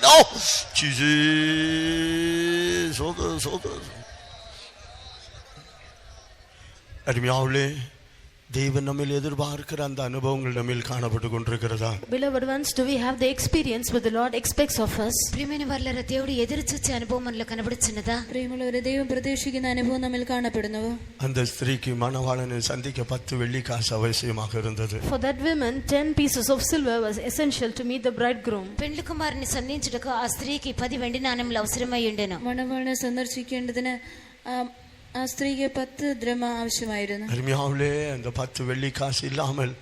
right now. Jesus. அருமையானவர்களே, தேவன் நம்மில் எதிர்பார்க்கிற அந்த அனுபவங்கள் நம்மில் காணப்பட்டு கொண்டிருக்கிறதா? Beloved ones, do we have the experience what the Lord expects of us? ప్రియమైన వారలారా, దేవుడు ఎదురుచూచే అనుభవం మనలో కనబడుచున్నదా? ప్రియములవరే, ദൈവം പ്രതീക്ഷിക്കുന്ന അനുഭവം നമ്മിൽ കാണപ്പെടുന്നുവോ? அந்த ஸ்திரீக்கு மணவாளனை சந்திக்க 10 வெள்ளி காசு அவசியமாக இருந்தது. For that woman 10 pieces of silver was essential to meet the bridegroom. పెళ్లి కుమారుని సన్నిధించుటకు ఆ స్త్రీకి 10 వెండి నాణెములు అవసరమై ఉండెను. മണവാളനെ സന്ദർശിക്കേണ്ടതിന് ആ സ്ത്രീക്ക് 10 ദ്രഹ്മ ആവശ്യമായിരുന്നു. அருமையானவர்களே, அந்த 10 வெள்ளி காசு இல்லாமல்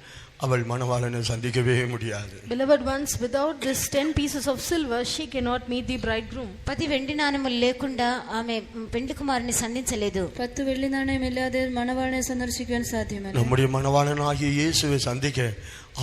அவள் மணவாளனை சந்திக்கவே முடியாது. Beloved ones, without this 10 pieces of silver she cannot meet the bridegroom. 10 వెండి నాణెములు లేకుండా ఆమె పెళ్లి కుమారుని సన్నిధించలేదు. 10 വെള്ളി നാണയം ഇല്ലാതെ മണവാളനെ സന്ദർശിക്കാൻ സാധ്യമല്ല. நம்முடைய மணவாளனாகிய இயேசுவை சந்திக்க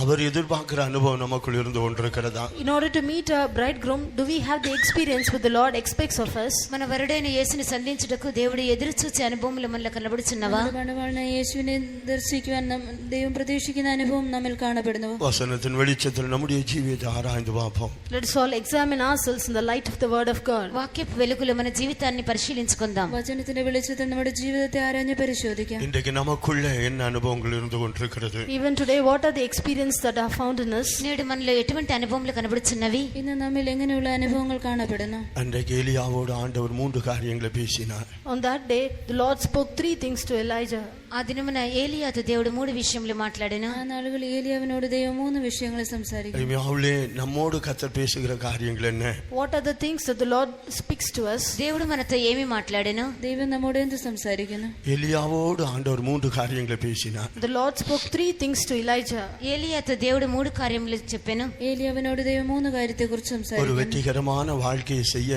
அவர் எதிர்பார்க்கிற அனுபவம் நமக்குள் இருந்து கொண்டிருக்கிறதா? In order to meet our bridegroom, do we have the experience what the Lord expects of us? మన వరుడైన యేసుని సన్నిధించుటకు దేవుడు ఎదురుచూచే అనుభవములు మనలో కనబడుచున్నవా? മണവാളനെ യേശുവിനെ ദർശിക്കുവാൻ ദൈവം പ്രതീക്ഷിക്കുന്ന അനുഭവം നമ്മിൽ കാണപ്പെടുന്നു. வசனத்தின் வெளிச்சத்தில் நம்முடைய ஜீவியத்தை ஆராய்ந்து பார்ப்போம். Let us all examine ourselves in the light of the word of God. వాక్యపు వెలుగులో మన జీవితాన్ని పరిశీలించుకుందాం. വചനത്തിന്റെ വെളിച്ചത്തിൽ നമ്മുടെ ജീവിതത്തെ ആരാഞ്ഞ് പരിശോധിക്കാം. இன்றைக்கு நமக்குள்ள என்ன அனுபவங்கள் இருந்து கொண்டிருக்கிறது? Even today, what are the experiences that are found in us? నేడు మనలో ఎటువంటి అనుభవములు కనబడుచున్నవి? ഇന്ന് നമ്മിൽ എങ്ങനെയുള്ള അനുഭവങ്ങൾ കാണപ്പെടുന്നു? அன்றைக்கு எலியாவோடு ஆண்டவர் 3 காரியங்களை பேசினார். On that day, the Lord spoke 3 things to Elijah. ఆ దినమున ఏలియాతో దేవుడు 3 విషయములు మాట్లాడెను. ആ നാളുകളിൽ ഏലിയാവിനോട് ദൈവം 3 വിഷയങ്ങൾ സംസാരിച്ചു. அருமையானவர்களே, நம்மோடு கர்த்தர் பேசுகிற காரியங்கள் என்ன? What are the things that the Lord speaks to us? దేవుడు మనతో ఏమి మాట్లాడెను? ദൈവം നമ്മോട് എന്ത് സംസാരിക്കുന്നു? எலியாவோடு ஆண்டவர் 3 காரியங்களை பேசினார். The Lord spoke 3 things to Elijah. ఏలియాతో దేవుడు 3 కార్యములు చెప్పెను. ഏലിയാവിനോട് ദൈവം 3 കാര്യത്തെക്കുറിച്ച് ஒரு സംസാരിച്ചു. வெற்றிகரமான வாழ்க்கையை செய்ய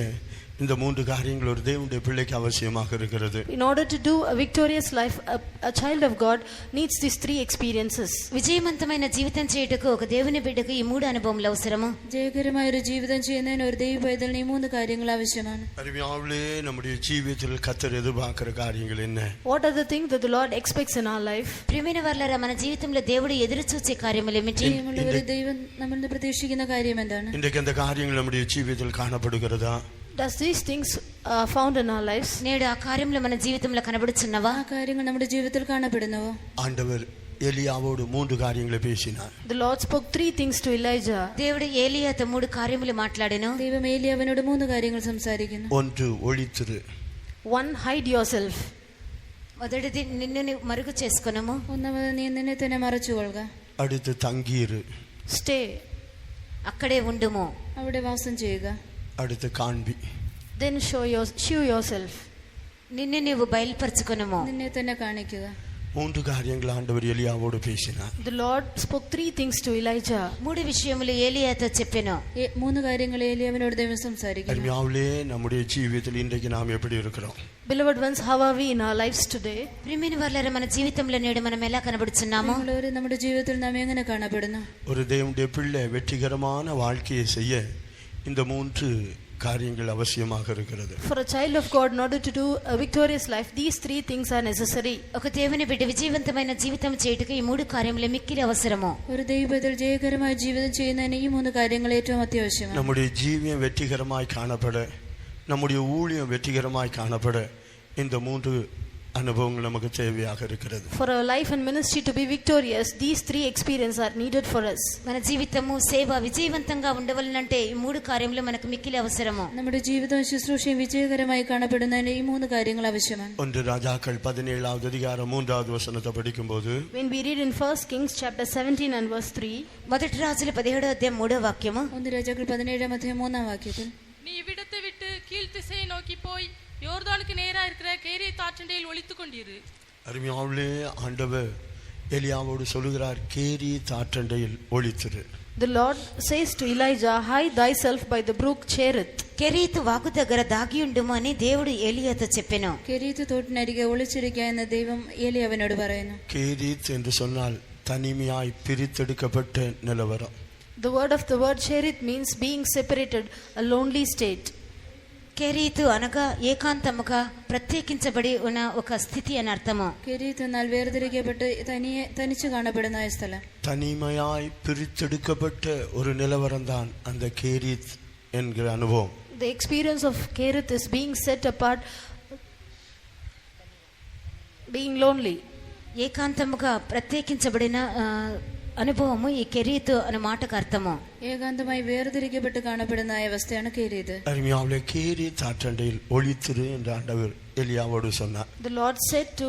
இந்த 3 காரியங்கள் ஒரு தேவனுடைய பிள்ளைக்கு அவசியமாக இருக்கிறது. In order to do a victorious life, a child of God needs these 3 experiences. విజయవంతమైన జీవితం చేయుటకు ఒక దేవుని బిడ్డకు ఈ 3 అనుభవములు అవసరము. ജയകരമായ ഒരു ജീവിതം ചെയ്യുന്നതിന് ഒരു ദൈവ പൈതലിന് ഈ 3 കാര്യങ്ങൾ ആവശ്യമാണ്. அருமையானவர்களே, நம்முடைய ஜீவியத்தில் கர்த்தர் எதிர்பார்க்கிற காரியங்கள் என்ன? What are the things that the Lord expects in our life? ప్రియమైన వారలారా, మన జీవితంలో దేవుడు ఎదురు చూసే కార్యములు ఏమిటి? പ്രിയമുള്ളവരെ, ദൈവം നമ്മിൽ നിന്ന് പ്രതീക്ഷിക്കുന്ന കാര്യം എന്താണ്? இன்றைக்கு அந்த காரியங்கள் நம்முடைய ஜீவியத்தில் காணப்படுகிறதா? Does these things found in our lives? నేడు ఆ కార్యములు మన జీవితంలో కనబడుచున్నవా? ആ കാര്യങ്ങൾ നമ്മുടെ ജീവിതത്തിൽ കാണപ്പെടുന്നുവോ? ஆண்டவர் எலியாவோடு 3 காரியங்களை பேசினார். The Lord spoke 3 things to Elijah. దేవుడు ఏలియాతో 3 కార్యములు మాట్లాడెను. ദൈവം ഏലിയാവിനോട് 3 കാര്യങ്ങൾ സംസാരിക്കുന്നു. 1 ஒளித்திரு. 1 hide yourself. మొదటిది నిన్ను మరుగు చేసుకొనుము. ഒന്നാമത് നീ നിന്നെ തന്നെ മറച്ചുകൊള്ളുക. அடுத்து தங்கீரு. Stay. అక్కడే ఉండుము. അവിടെ വാസം ചെയ്യുക. அடுத்து காண்பி. Then show yourself. నిన్ను నీవు బయలుపరచుకొనుము. നിന്നെ തന്നെ കാണിക്കുക. 3 காரியங்கள் ஆண்டவர் எலியாவோடு பேசினார். The Lord spoke 3 things to Elijah. 3 విషయములు ఏలియాతో చెప్పెను. 3 കാര്യങ്ങൾ ഏലിയാവിനോട് ദൈവം സംസാരിക്കുന്നു. அருமையானவர்களே, நம்முடைய ஜீவியத்தில் இன்றைக்கு நாம் எப்படி இருக்கிறோம்? Beloved ones, how are we in our lives today? ప్రియమైన వారలారా, మన జీవితంలో నేడు మనం ఎలా కనబడుచున్నాము? നമ്മുടെ ജീവിതത്തിൽ നാം എങ്ങനെ കാണപ്പെടുന്നു? ஒரு தேவனுடைய பிள்ளை வெற்றிகரமான வாழ்க்கையை செய்ய இந்த 3 காரியங்கள் அவசியமாக இருக்கிறது. For a child of God, in order to do a victorious life, these 3 things are necessary. ఒక దేవుని బిడ్డ విజయవంతమైన జీవితం చేయుటకు ఈ 3 కార్యములు మిక్కిలి అవసరము. ഒരു ദൈവത്തിൽ ജയകരമായ ജീവിതം ചെയ്യുന്നതിന് ഈ 3 കാര്യങ്ങൾ ഏറ്റവും അത്യാവശ്യമാണ്. நம்முடைய ஜீவியம் வெற்றிகரமாய் காணப்பட, நம்முடைய ஊழியம் வெற்றிகரமாய் காணப்பட இந்த 3 அனுபவங்கள் நமக்கு தேவையாக இருக்கிறது. For our life and ministry to be victorious, these 3 experiences are needed for us. మన జీవితము సేవ విజయవంతంగా ఉండవలనంటే ఈ 3 కార్యములు మనకు మిక్కిలి అవసరము. നമ്മുടെ ജീവിതവും ശുശ്രൂഷയും വിജയകരമായി കാണപ്പെടുന്നതിന് ഈ 3 കാര്യങ്ങൾ ആവശ്യമാണ്. 1 ராஜாக்கள் 17வது அதிகாரம் 3வது வசனத்தை படிக்கும்போது, When we read in 1 Kings chapter 17 and verse 3, మొదటి రాజుల 17వ అధ్యాయం 3వ వాక్యము, 1 രാജാക്കൾ 17ാം അധ്യായം 3ാം വാക്യത്തിൽ, நீ இவ்விடத்தை விட்டு கீழ்த்திசையை நோக்கி போய் யோர்தானுக்கு நேரா இருக்கிற கேரியத் ஆற்றண்டையில் ஒளித்துக் கொண்டிரு. அருமையானவர்களே, ஆண்டவர் எலியாவோடு சொல்லுகிறார், கேரியத் ஆற்றண்டையில் ஒளித்திரு. The Lord says to Elijah, hide thyself by the brook Cherith. కెరీతు వాగు దగ్గర దాగి ఉండుము అని దేవుడు ఏలియాతో చెప్పెను. കെരീത്ത് തോട്ടിനരികെ ഒളിച്ചിരിക്കുക എന്ന് ദൈവം ഏലിയാവിനോട് പറയുന്നു. கேரியத் என்று சொன்னால் தனிமையாய் பிரித்தெடுக்கப்பட்ட நிலவரம். The word Cherith means being separated, a lonely state. కెరీతు అనగా ఏకాంతముగా ప్రత్యేకించబడి ఉన్న ఒక స్థితి అని అర్థము. കെരീത്ത് എന്നാൽ വേർതിരിക്കപ്പെട്ട് തനിച്ചു കാണപ്പെടുന്ന സ്ഥലം. தனிமையாய் பிரித்தெடுக்கப்பட்ட ஒரு நிலவரம் தான் அந்த கேரியத் என்கிற அனுபவம். The experience of Kerith is being set apart, being lonely. ఏకాంతముగా ప్రత్యేకించబడిన అనుభవము ఈ కెరీతు అనే మాటకు అర్థము. ഏകാന്തമായി വേർതിരിക്കപ്പെട്ട് കാണപ്പെടുന്ന അവസ്ഥയാണ് കേരീത്. அருமையாவிலே கேரீத் ஆற்றண்டையில் ஒளித்திரு என்று ஆண்டவர் எலியாவோடு சொன்னார். The Lord said to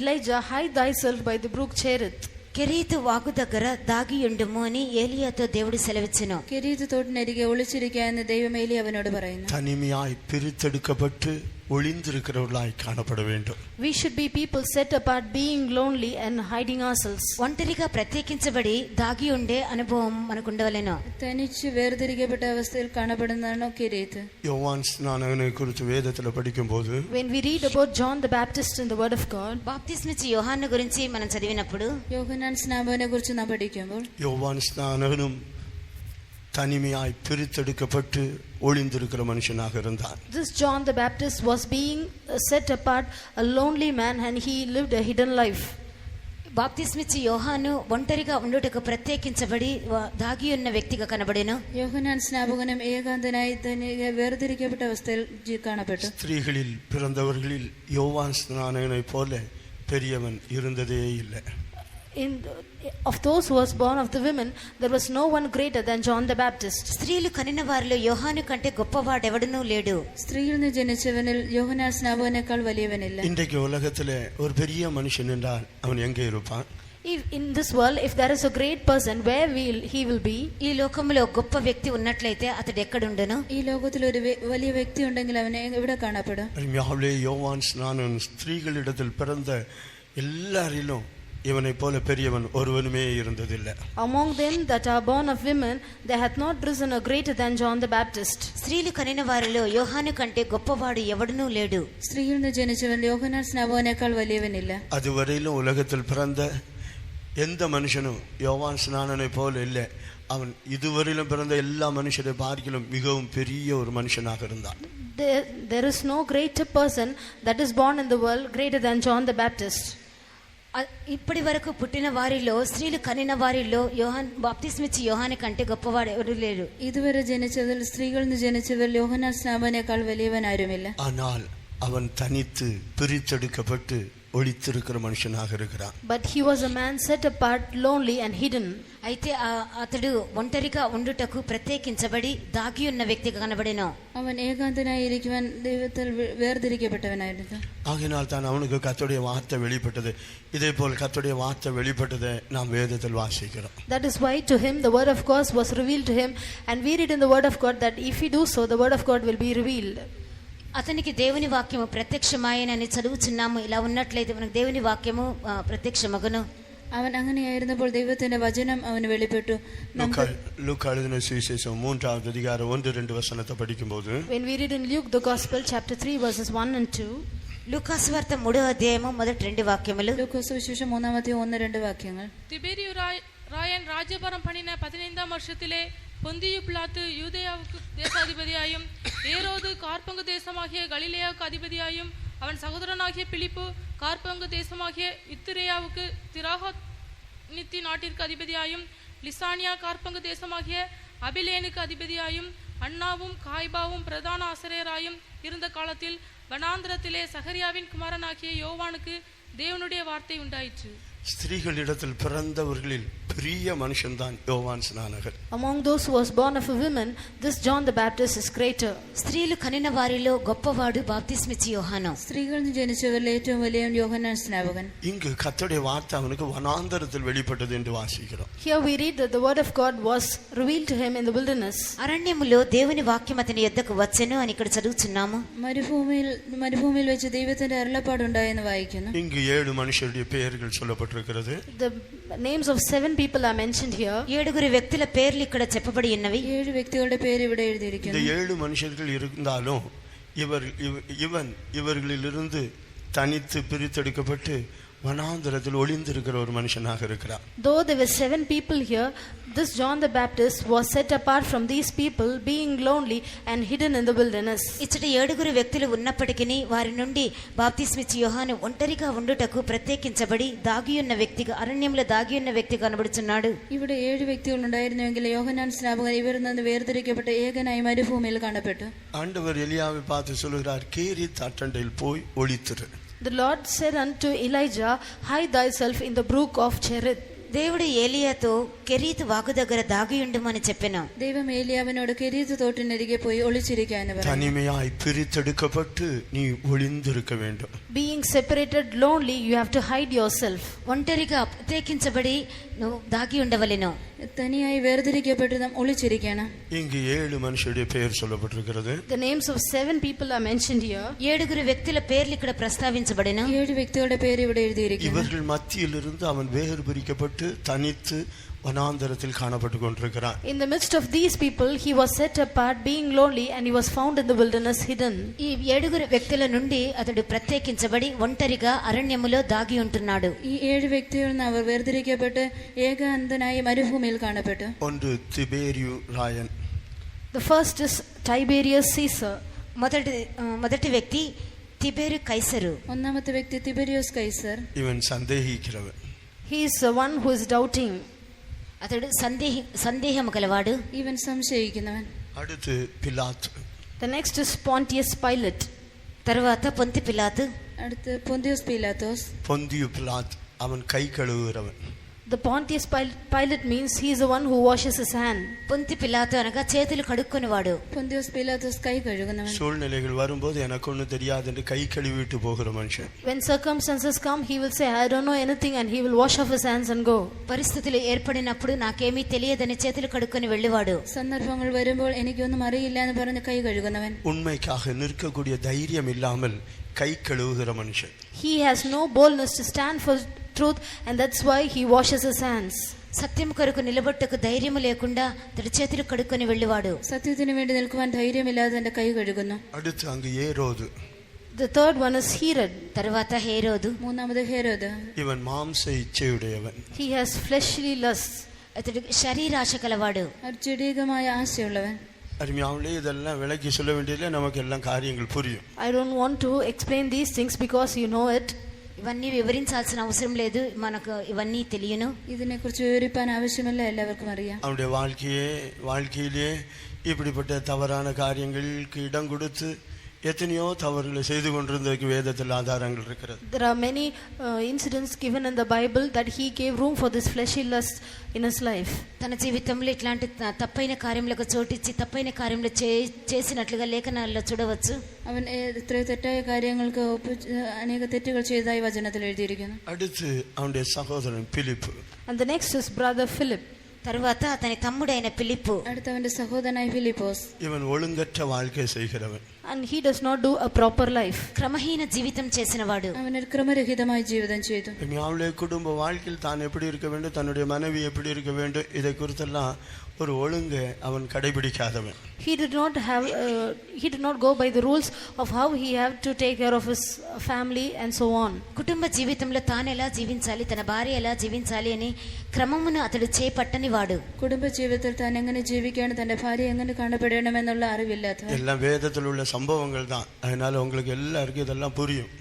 Elijah, hide thyself by the brook Cherith. కెరీతు వాగు దగ్గర దాగి ఉండుము అని ఏలియాతో దేవుడు సెలవిచ్చెను. കെരീത്ത് തോട്ടിനരികെ ഒളിച്ചിരിക്കുക എന്ന് ദൈവം ഏലി അവനോട് പറയുന്നു. தனிமையாய் பிரித்தெடுக்கப்பட்டு ஒளிந்திருக்கிறவர்களாய் காணப்பட வேண்டும். We should be people set apart, being lonely and hiding ourselves. ఒంటరిగా ప్రత్యేకించబడి దాగి ఉండే అనుభవం మనకు ఉండవలెను. തനിച്ച് വേർതിരിക്കപ്പെട്ട അവസ്ഥയിൽ കാണപ്പെടുന്നതാണോ കെരീത്ത്? யோவான் ஸ்நானகனை குறித்து வேதத்தில் படிக்கும்போது When we read about John the Baptist in the Word of God, బాప్తిస్మిచ్చి యోహాను గురించి మనం చదివినప్పుడు യോഹന്നാൻ സ്നാപകനെ കുറിച്ച് നാം പഠിക്കുമ്പോൾ யோவான் ஸ்நானகனும் தனிமையாய் பிரித்தெடுக்கப்பட்டு ஒளிந்திருக்கிற மனுஷனாக இருந்தான். this John the Baptist was being set apart, a lonely man, and he lived a hidden life. బాప్తిస్మిచ్చి యోహాను ఒంటరిగా ఉండుటకు ప్రత్యేకించబడి దాగి ఉన్న వ్యక్తిగా కనబడెను. യോഹന്നാൻ സ്നാപകനും ഏകാന്തനായി തനിയെ വേർതിരിക്കപ്പെട്ട അവസ്ഥയിൽ കാണപ്പെട്ടു. ஸ்திரீகளில் பிறந்தவர்களில் யோவான் ஸ்நானகனை போல பெரியவன் இருந்ததே இல்லை. Of those who was born of the women, there was no one greater than John the Baptist. స్త్రీలు కనిన వారిలో యోహాను కంటే గొప్పవాడెవడనూ లేడు. സ്ത്രീയിൽ നിന്ന് ജനിച്ചവനിൽ യോഹന്നാൻ സ്നാപകനേക്കാൾ വലിയവനില്ല. இன்றைக்கு உலகத்திலே ஒரு பெரிய மனுஷன் என்றால் அவன் எங்கே இருப்பான்? If in this world, if there is a great person, where he will be? ఈ లోకంలో గొప్ప వ్యక్తి ఉన్నట్లయితే అతడు ఎక్కడుండును? ഈ ലോകത്തിൽ ഒരു വലിയ വ്യക്തി ഉണ്ടെങ്കിൽ അവനെ എവിടെ കാണപ്പെടും? யோவான் ஸ்நானன் ஸ்திரீகளிடத்தில் பிறந்த எல்லாரிலும் இவனை போல பெரியவன் ஒருவனுமே இருந்ததில்லை. Among them that are born of women, there hath not risen a greater than John the Baptist. స్త్రీలు కనిన వారిలో యోహాను కంటే గొప్పవాడు ఎవడనూ లేడు. സ്ത്രീയിൽ നിന്ന് ജനിച്ചവൻ യോഹന്നാൻ സ്നാപകനേക്കാൾ വലിയവനില്ല. அதுவரையிலும் உலகத்தில் பிறந்த எந்த மனுஷனும் யோவான் ஸ்நானனை போல இல்லை. அவன் இதுவரையிலும் பிறந்த எல்லா மனுஷரை பார்க்கிலும் மிகவும் பெரிய ஒரு மனுஷனாக இருந்தான். There is no greater person that is born in the world greater than John the Baptist. ఇప్పటి వరకు పుట్టిన వారిలో స్త్రీలు కనిన వారిలో బాప్తిస్మిచ్చి యోహాను కంటే గొప్పవాడు ఎవరు లేరు. ഇതുവരെ ജനിച്ചതിൽ സ്ത്രീകളിൽ നിന്ന് ജനിച്ചവരിൽ യോഹന്നാൻ സ്നാപകനേക്കാൾ വലിയവൻ ആരുമില്ല. ஆனால் அவன் தனித்து பிரித்தெடுக்கப்பட்டு ஒளித்திருக்கிற மனுஷனாக இருக்கிறான். But he was a man set apart, lonely and hidden. అయితే అతడు ఒంటరిగా ఉండుటకు ప్రత్యేకించబడి దాగి ఉన్న వ్యక్తిగా కనబడెను. അവൻ ഏകാന്തനായിരിക്കുവാൻ ദൈവത്താൽ വേർതിരിക്കപ്പെട്ടവനായിരുന്നു. ஆகினால் தான் அவனுக்கு கர்த்தருடைய வார்த்தை வெளிப்பட்டது. இதே போல் கர்த்தருடைய வார்த்தை வெளிப்பட்டதை நாம் வேதத்தில் வாசிக்கிறோம். That is why to him the word of God was revealed to him, and we read in the word of God that if he do so, the word of God will be revealed. అతనికి దేవుని వాక్యము ప్రత్యక్షమాయనని చదువుచున్నాము. ఇలా ఉన్నట్లయితే మనకు దేవుని వాక్యము ప్రత్యక్షమగును. അവൻ അങ്ങനെയായിരുന്നപ്പോൾ ദൈവത്തിന്റെ വചനം അവന് വെളിപ്പെട്ടു. லூக்கா எழுதின சுவிசேஷம் 3வது அதிகாரம் 1-2 வசனத்தை படிக்கும்போது, when we read in Luke the gospel chapter 3 verses 1 and 2, లూకాసు వార్త 3వ అధ్యాయము మొదటి 2 వాక్యములు. ലൂക്കോസ് സുവിശേഷം 3-1-2 വാക്യങ്ങൾ. திபேரியு ராயன் ராஜ்யபாரம் பண்ணின 15ஆம் வருஷத்திலே பொந்தியு பிலாத்து யூதேயாவுக்கு தேசாதிபதியாயும் ஏரோது கார்பங்கு தேசமாகிய கலிலேயாவுக்கு அதிபதியாயும் அவன் சகோதரனாகிய பிலிப்பு கார்பங்கு தேசமாகிய இத்திரேயாவுக்கு திராகோனித்தி நாட்டிற்கு அதிபதியாயும் லிசானியா கார்பங்கு தேசமாகிய அபிலேனுக்கு அதிபதியாயும் அண்ணாவும் காய்பாவும் பிரதான ஆசிரியராயும் இருந்த காலத்தில் வனாந்திரத்திலே சகரியாவின் குமாரனாகிய யோவானுக்கு தேவனுடைய வார்த்தை உண்டாயிற்று. ஸ்திரீகளிடத்தில் பிறந்தவர்களில் பெரிய மனுஷன்தான் யோவான் ஸ்நானகர். Among those who was born of a woman, this John the Baptist is greater. స్త్రీలు కనిన వారిలో గొప్పవాడు బాప్తిస్మిచ్చి యోహాను. സ്ത്രീകളിൽ നിന്ന് ജനിച്ചവരിൽ ഏറ്റവും വലിയവൻ യോഹന്നാൻ സ്നാപകൻ. இங்கு கர்த்தருடைய வார்த்தை அவனுக்கு வனாந்தரத்தில் வெளிப்பட்டது என்று வாசிக்கிறோம். Here we read that the word of God was revealed to him in the wilderness. అరణ్యములో దేవుని వాక్యం అతని యొద్దకు వచ్చెను అని ఇక్కడ చదువుచున్నాము. മരുഭൂമിയിൽ വെച്ച് ദൈവത്തിന്റെ അരുളപ്പാടുണ്ടായെന്ന് വായിക്കുന്നു. இங்கு 7 மனுஷருடைய பெயர்கள் சொல்லப்பட்டிருக்கிறது. The names of 7 people are mentioned here. 7 వ్యక్తుల పేర్లు ఇక్కడ చెప్పబడి ఉన్నవి. 7 വ്യക്തികളുടെ പേര് ഇവിടെ എഴുതിയിരിക്കുന്നു. இந்த 7 மனுஷர்கள் இருந்தாலும் இவர்களிலிருந்து தனித்து பிரித்தெடுக்கப்பட்டு வனாந்தரத்தில் ஒளிந்திருக்கிற ஒரு மனுஷனாக இருக்கிறார். Though there were 7 people here, this John the Baptist was set apart from these people, being lonely and hidden in the wilderness. ఇచ్చట 7 వ్యక్తులు ఉన్నప్పటికీ వారి నుండి బాప్తిస్మిచ్చి యోహాను ఒంటరిగా ఉండుటకు ప్రత్యేకించబడి దాగియున్న వ్యక్తిగా అరణ్యంలో దాగియున్న వ్యక్తి కనబడుచున్నాడు. ഇവിടെ 7 വ്യക്തികൾ ഉണ്ടായിരുന്നുവെങ്കിൽ യോഹന്നാൻ സ്നാപകൻ ഇവരിൽ നിന്ന് വേർതിരിക്കപ്പെട്ട ഏകനായി മരുഭൂമിയിൽ കാണപ്പെട്ടു. ஆண்டவர் எலியாவை பார்த்து சொல்லுகிறார், கேரி தட்டண்டையில் போய் ஒளித்திரு. The Lord said unto Elijah, hide thyself in the brook of Cherith. దేవుడు ఏలియాతో కెరీతు వాగు దగ్గర దాగియుండుమని చెప్పెను. ദൈവം ഏലിയാവിനോട് കെരീത്ത് തോട്ടിനരികെ പോയി ഒളിച്ചിരിക്കുക എന്ന് പറഞ്ഞു. தனிமையாய் பிரித்தெடுக்கப்பட்டு நீ ஒளிந்திருக்க வேண்டும். Being separated lonely, you have to hide yourself. ఒంటరిగా ప్రత్యేకించబడి నువ్వు దాగి ఉండవలెను. തനിയായി വേർതിരിക്കപ്പെട്ട് നാം ഒളിച്ചിരിക്കണം. இங்கு 7 மனுஷருடைய பெயர் சொல்லப்பட்டிருக்கிறது. The names of 7 people are mentioned here. 7 వ్యక్తుల పేర్లు ఇక్కడ ప్రస్తావించబడెను. 7 വ്യക്തികളുടെ പേര് ഇവിടെ എഴുതിയിരിക്കുന്നു. இவர்கள் மத்தியிலிருந்து அவன் வேறுபிரிக்கப்பட்டு தனித்து வனாந்தரத்தில் காணப்பட்டு கொண்டிருக்கிறான். In the midst of these people, he was set apart, being lonely, and he was found in the wilderness hidden. ఈ 7 వ్యక్తుల నుండి అతడు ప్రత్యేకించబడి ఒంటరిగా అరణ్యములో దాగి ఉంటున్నాడు. ഈ 7 വ്യക്തികളിൽ നിന്ന് അവർ വേർതിരിക്കപ്പെട്ട് ഏകാന്തനായി മരുഭൂമിയിൽ കാണപ്പെട്ടു. ஒன்று திபேரியு Rayan. The first is Tiberius Caesar. మొదటి వ్యక్తి తిబెరు కైసరు. ഒന്നാമത്തെ വ്യക്തി തിബെരിയോസ് കൈസർ. இவன் சந்தேகிக்கிறவன். He is the one who is doubting. అతడు సందేహము గలవాడు. ഇവൻ സംശയിക്കുന്നവൻ. அடுத்து பிலாத்து. The next is Pontius Pilate. తర్వాత పొంతి పిలాతు. അടുത്ത് പൊന്തിയോസ് പീലാത്തോസ്. பொந்தியு பிலாத் அவன் கை கழுவுகிறவன். The Pontius Pilate means he is the one who washes his hand. పొంతి పిలాతు అనగా చేతులు కడుక్కొనివాడు. പൊന്തിയോസ് പീലാത്തോസ് കൈ കഴുകുന്നവൻ. சூழ்நிலைகள் வரும்போது எனக்கு ஒன்றும் தெரியாது என்று கை கழுவிட்டு போகிற மனுஷன். When circumstances come, he will say, I don't know anything, and he will wash off his hands and go. పరిస్థితులు ఏర్పడినప్పుడు నాకేమీ తెలియదని చేతులు కడుక్కొని వెళ్ళేవాడు. സന്ദർഭങ്ങൾ വരുമ്പോൾ എനിക്കൊന്നും അറിയില്ല എന്ന് പറഞ്ഞ് കൈ കഴുകുന്നവൻ. உண்மைக்காக நிற்கக்கூடிய தைரியம் இல்லாமல் கை கழுவுகிற மனுஷன். He has no boldness to stand for truth, and that's why he washes his hands. సత్యం కొరకు నిలబొట్టకు ధైర్యము లేకుండా తడి చేతులు కడుక్కొని వెళ్ళేవాడు. സത്യത്തിന് വേണ്ടി നിൽക്കുവാൻ ധൈര്യമില്ലാതെ തന്റെ കൈ കഴുകുന്നു. அடுத்து அங்கு ஏரோது. The third one is Herod. తర్వాత హేరోదు. മൂന്നാമത് ഹേരോദ്. இவன் மாம்ச இச்சையுடையவன். He has fleshly lusts. అతడు శరీరాశ కలవాడు. ജഡികമായ ആശയുള്ളവൻ. அருமையாவிலே இதெல்லாம் விளக்கி சொல்ல வேண்டியதில்லை, நமக்கு எல்லாம் காரியங்கள் புரியும். I don't want to explain these things because you know it. ఇవన్నీ వివరించాల్సిన అవసరం లేదు, మనకు ఇవన్నీ తెలియను. ഇതിനെക്കുറിച്ച് വിവരിപ്പാൻ ആവശ്യമില്ല, എല്ലാവർക്കും അറിയാം. அவனுடைய வாழ்க்கையிலே இப்படிப்பட்ட தவறான காரியங்களுக்கு இடம் கொடுத்து எத்தனையோ தவறுகளை செய்து கொண்டிருந்ததுக்கு வேதத்தில் ஆதாரங்கள் இருக்கிறது. There are many incidents given in the Bible that he gave room for this fleshy lust in his life. తన జీవితంలో ఇట్లాంటి తప్పైన కార్యములకు చోటిచ్చి తప్పైన కార్యములు చేసినట్లుగా లేఖనాల్లో చూడవచ్చు. അവൻ എത്ര തെറ്റായ കാര്യങ്ങൾക്ക് അനേക തെറ്റുകൾ ചെയ്തതായി വചനത്തിൽ എഴുതിയിരിക്കുന്നു. அடுத்து அவனுடைய சகோதரன் பிலிப்பு. And the next is brother Philip. తర్వాత అతని తమ్ముడైన ఫిలిప్పు. അടുത്തവന്റെ സഹോദരനായ ഫിലിപ്പോസ്. இவன் ஒழுங்கற்ற வாழ்க்கை செய்கிறவன். And he does not do a proper life. క్రమహీన జీవితం చేసినవాడు. അവൻ ഒരു ക്രമരഹിതമായ ജീവിതം ചെയ്തു. அவளுடைய குடும்ப வாழ்க்கையில் தான் எப்படி இருக்க வேண்டும், தன்னுடைய மனைவி எப்படி இருக்க வேண்டும், இதை குறித்தெல்லாம் ஒரு ஒழுங்கு அவன் கடைபிடிக்காதவன். He did not go by the rules of how he had to take care of his family and so on. కుటుంబ జీవితంలో తాను ఎలా జీవించాలి, తన భార్య ఎలా జీవించాలి అని క్రమమును అతడు చేపట్టని వాడు. കുടുംബ ജീവിതത്തിൽ താൻ എങ്ങനെ ജീവിക്കണം, തന്റെ ഭാര്യ എങ്ങനെ കാണപ്പെടണം എന്നുള്ള അറിവില്ലാത്തവൻ. எல்லாம் வேதத்தில் உள்ள சம்பவங்கள் தான், அதனால உங்களுக்கு எல்லாருக்கும் இதெல்லாம் புரியும்.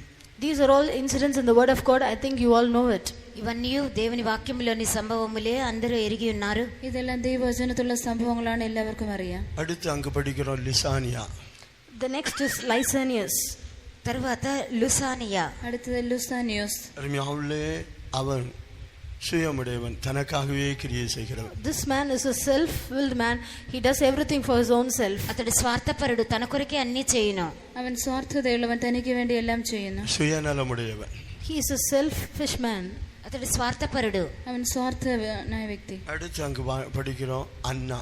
These are all incidents in the word of God. I think you all know it. ఇవన్నీ దేవుని వాక్యంలోని సంభవములే, అందరూ ఎరిగి ఉన్నారు. ഇതെല്ലാം ദൈവവചനത്തിലുള്ള സംഭവങ്ങളാണ്, എല്ലാവർക്കും അറിയാം. அடுத்து அங்கு படிக்கிறோம் Lysanias. The next is Lysanias. తర్వాత లుసానియా. അടുത്തത് ലുസാനിയോസ്. அருமையாவுள்ளே அவன் சுயமுடையவன், தனக்காகவே கிரியை செய்கிறவன். This man is a self-willed man. He does everything for his own self. అతడు స్వార్థపరుడు, తన కొరకే అన్ని చేయును. അവൻ സ്വാർത്ഥതയുള്ളവൻ, തനിക്ക് വേണ്ടി എല്ലാം ചെയ്യുന്നു. சுயநலமுடையவன். He is a selfish man. అతడు స్వార్థపరుడు. അവൻ സ്വാർത്ഥനായ വ്യക്തി. அடுத்து அங்கு படிக்கிறோம் அன்னா.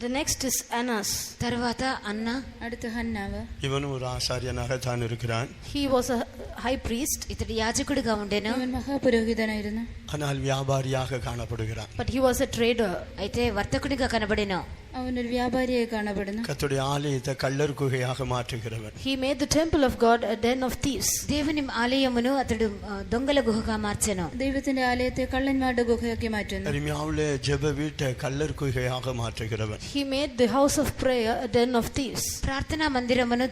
The next is Annas. తర్వాత అన్న. അടുത്ത ഹന്നാവ്. இவனும் ஒரு ஆசாரியனாக தான் இருக்கிறான். He was a high priest. ఇతడు యాజకుడిగా ఉండెను. അവൻ മഹാപുരോഹിതനായിരുന്നു. ஆனால் வியாபாரியாக காணப்படுகிறான். But he was a trader. అయితే వర్తకుడిగా కనబడెను. അവനൊരു വ്യാപാരിയായി കാണപ്പെടുന്നു. கர்த்தருடைய ஆலயத்தை கள்ளர் குகையாக மாற்றுகிறவன். He made the temple of God a den of thieves. దేవుని ఆలయమును అతడు దొంగల గుహగా మార్చెను. ദൈവത്തിന്റെ ആലയത്തെ കള്ളന്മാരുടെ ഗുഹയാക്കി മാറ്റുന്നു. அருமையாவுல ஜெப வீட்டை கள்ளர் குகையாக மாற்றுகிறவன். He made the house of prayer a den of thieves. ప్రార్థనా మందిరమును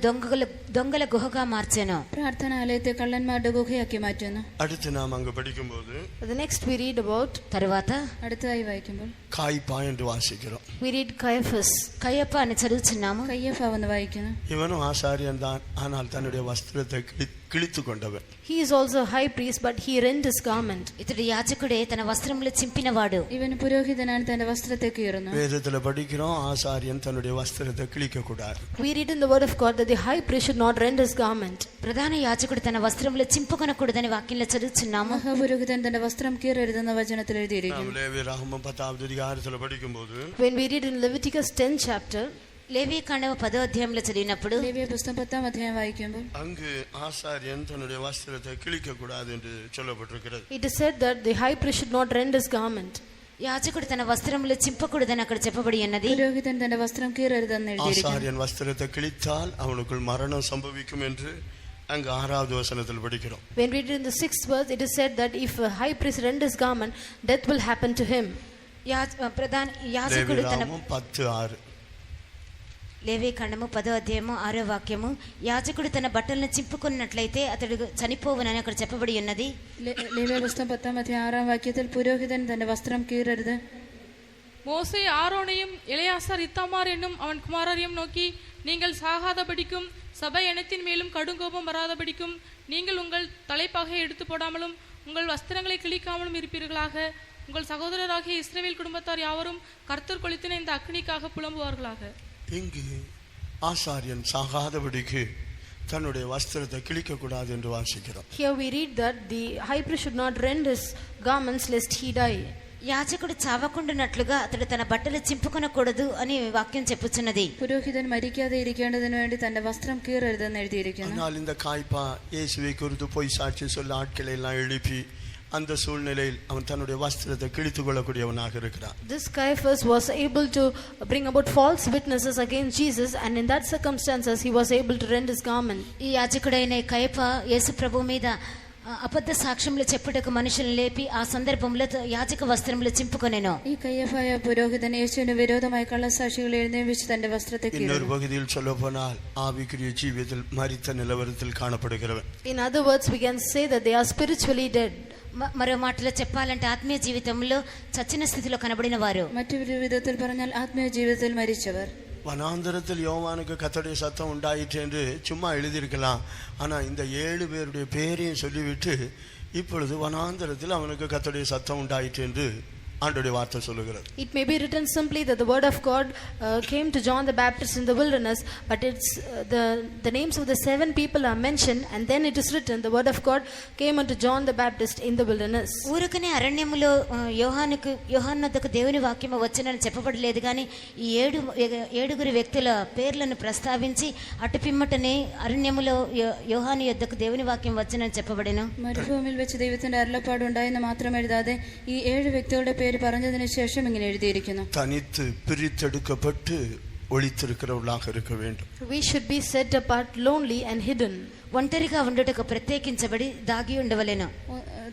దొంగల గుహగా మార్చెను. പ്രാർത്ഥനാലയത്തെ കള്ളന്മാരുടെ ഗുഹയാക്കി മാറ്റുന്നു. அடுத்து நாம் அங்க படிக்கும்போது The next we read about, తరువాత അടുത്തതായി വായിക്കുമ്പോൾ காய்பா என்று வாசிக்கிறோம். we read Caiaphas. కయప అని చదువుచున్నాము. കയ്യഫ എന്ന് വായിക്കുന്നു. இவனும் ஆசாரியன் தான், ஆனால் தன்னுடைய வஸ்திரத்தை கிழித்து கொண்டவன். He is also a high priest, but he rent his garment. ఇతడు యాజకుడే తన వస్త్రములు చింపినవాడు. ഇവൻ പുരോഹിതനാണ്, തന്റെ വസ്ത്രത്തെ കീറുന്നു. வேதத்துல படிக்கிறோம் ஆசாரியன் தன்னுடைய வஸ்திரத்தை கிழிக்க கூடாது. We read in the word of God that the high priest should not rend his garment. ప్రధాన యాజకుడు తన వస్త్రములు చింపుకొనకూడదని వాక్యంలో చదువుచున్నాము. മഹാപുരോഹിതൻ തന്റെ വസ്ത്രം കീറരുതെന്ന വചനത്തിൽ എഴുതിയിരിക്കുന്നു. லேவியராகமம் 10வது அதிகாரத்துல படிக்கும்போது When we read in Leviticus 10th chapter, లేవీకాండము 10వ అధ్యాయంలో చదివినప్పుడు ലേവ്യ പുസ്തകം 10ാം അധ്യായം വായിക്കുമ്പോൾ அங்கு ஆசாரியன் தன்னுடைய வஸ்திரத்தை கிழிக்க கூடாது என்று சொல்லப்பட்டிருக்கிறது. it is said that the high priest should not rend his garment. యాజకుడు తన వస్త్రములు చింపకూడదని అక్కడ చెప్పబడి ఉన్నది. പുരോഹിതൻ തന്റെ വസ്ത്രം കീറരുതെന്ന് എഴുതിയിരിക്കുന്നു. ஆசாரியன் வஸ்திரத்தை கிழித்தால் அவனுக்குள் மரணம் சம்பவிக்கும் என்று அங்கு 6வது வசனத்தில் படிக்கிறோம். When we read in the 6th verse, it is said that if a high priest rend his garment, death will happen to him. ప్రధాన యాజకుడు తన லேவியராகமம் 10:6. లేవీకాండము 10వ అధ్యాయము 6వ వాక్యము, యాజకుడు తన బట్టలను చింపుకున్నట్లయితే అతడు చనిపోవునని అక్కడ చెప్పబడి ఉన్నది. ലേവ്യ പുസ്തകം 10ാം അധ്യായം 6ാം വാക്യത്തിൽ പുരോഹിതൻ തന്റെ വസ്ത്രം കീറരുത്. மோசே ஆரோனையும் எலெயாசார் இத்தாமார் என்னும் அவன் குமாரரையும் நோக்கி, நீங்கள் சாகாதபடிக்கும் சபை அனைத்தின் மேலும் கடுங்கோபம் வராதபடிக்கும் நீங்கள் உங்கள் தலைப்பாகை எடுத்து போடாமலும் உங்கள் வஸ்திரங்களை கிழிக்காமலும் இருப்பீர்களாக. உங்கள் சகோதரராகிய இஸ்ரவேல் குடும்பத்தார் யாவரும் கர்த்தர் கொளுத்தின இந்த அக்னிக்காக புலம்புவார்களாக. இங்கு ஆசாரியன் சாகாதபடிக்கு தன்னுடைய வஸ்திரத்தை கிழிக்க கூடாது என்று வாசிக்கிறோம். Here we read that the high priest should not rend his garments lest he die. యాజకుడు చావకుండానట్లుగా అతడు తన బట్టలు చింపుకొనకూడదు అని వాక్యం చెప్పుచున్నది. പുരോഹിതൻ മരിക്കാതെ ഇരിക്കേണ്ടതിനു വേണ്ടി തന്റെ വസ്ത്രം കീറരുതെന്ന് എഴുതിയിരിക്കുന്നു. ஆனால் இந்த காய்பா இயேசுவை குறித்து போய் சாட்சி சொல்ல ஆட்களை எல்லாம் எழுப்பி அந்த சூழ்நிலையில் அவன் தன்னுடைய வஸ்திரத்தை கிழித்துக் கொள்ளக்கூடியவனாக இருக்கிறான். This Caiaphas was able to bring about false witnesses against Jesus, and in that circumstances he was able to rend his garment. ఈ యాజకుడైన కయప యేసు ప్రభు మీద అబద్ధ సాక్ష్యములు చెప్పుటకు మనుషులను లేపి ఆ సందర్భంలో యాజక వస్త్రములు చింపుకొనెను. ഈ കയ്യഫായ പുരോഹിതൻ യേശുവിന് വിരോധമായി കള്ളസാക്ഷികളെ എഴുന്നേൽപ്പിച്ച് തന്റെ വസ്ത്രത്തെ കീറി. இன்னொரு பகுதியில் சொல்ல போனால் ஆவிக்குரிய ஜீவியத்தில் மரித்த நிலவரத்தில் காணப்படுகிறவன். In other words, we can say that they are spiritually dead. మరో మాటలో చెప్పాలంటే ఆత్మీయ జీవితంలో చచ్చిన స్థితిలో కనబడిన వారు. മറ്റൊരു വിധത്തിൽ പറഞ്ഞാൽ ആത്മീയ ജീവിതത്തിൽ മരിച്ചവർ. வனாந்தரத்தில் யோவானுக்கு கர்த்தருடைய சத்தம் உண்டாயிற்று என்று சும்மா எழுதியிருக்கலாம். ஆனா இந்த 7 பேருடைய பேரையும் சொல்லிவிட்டு இப்பொழுது வனாந்தரத்தில் அவனுக்கு கர்த்தருடைய சத்தம் உண்டாயிற்று என்று ஆண்டவருடைய வார்த்தை சொல்லுகிறது. It may be written simply that the word of God came to John the Baptist in the wilderness, but it's the names of the 7 people are mentioned, and then it is written the word of God came unto John the Baptist in the wilderness. ఊరకనే అరణ్యములో యోహానునొద్దకు దేవుని వాక్యము వచ్చునని చెప్పబడలేదు కానీ ఈ 7 వ్యక్తుల పేర్లను ప్రస్తావించి అటు పిమ్మటనే అరణ్యములో యోహాను యొద్దకు దేవుని వాక్యం వచ్చునని చెప్పబడెను. മരുഭൂമിയിൽ വെച്ച് ദൈവത്തിന്റെ അരുളപ്പാട് ഉണ്ടായെന്ന് മാത്രം എഴുതാതെ ഈ 7 വ്യക്തികളുടെ പേര് പറഞ്ഞതിന് ശേഷം ഇങ്ങനെ എഴുതിയിരിക്കുന്നു. தனித்து பிரித்தெடுக்கப்பட்டு ஒளித்திருக்கிறவர்களாக இருக்க வேண்டும். We should be set apart, lonely and hidden. ఒంటరిగా ఉండుటకు ప్రత్యేకించబడి దాగి ఉండవలెను.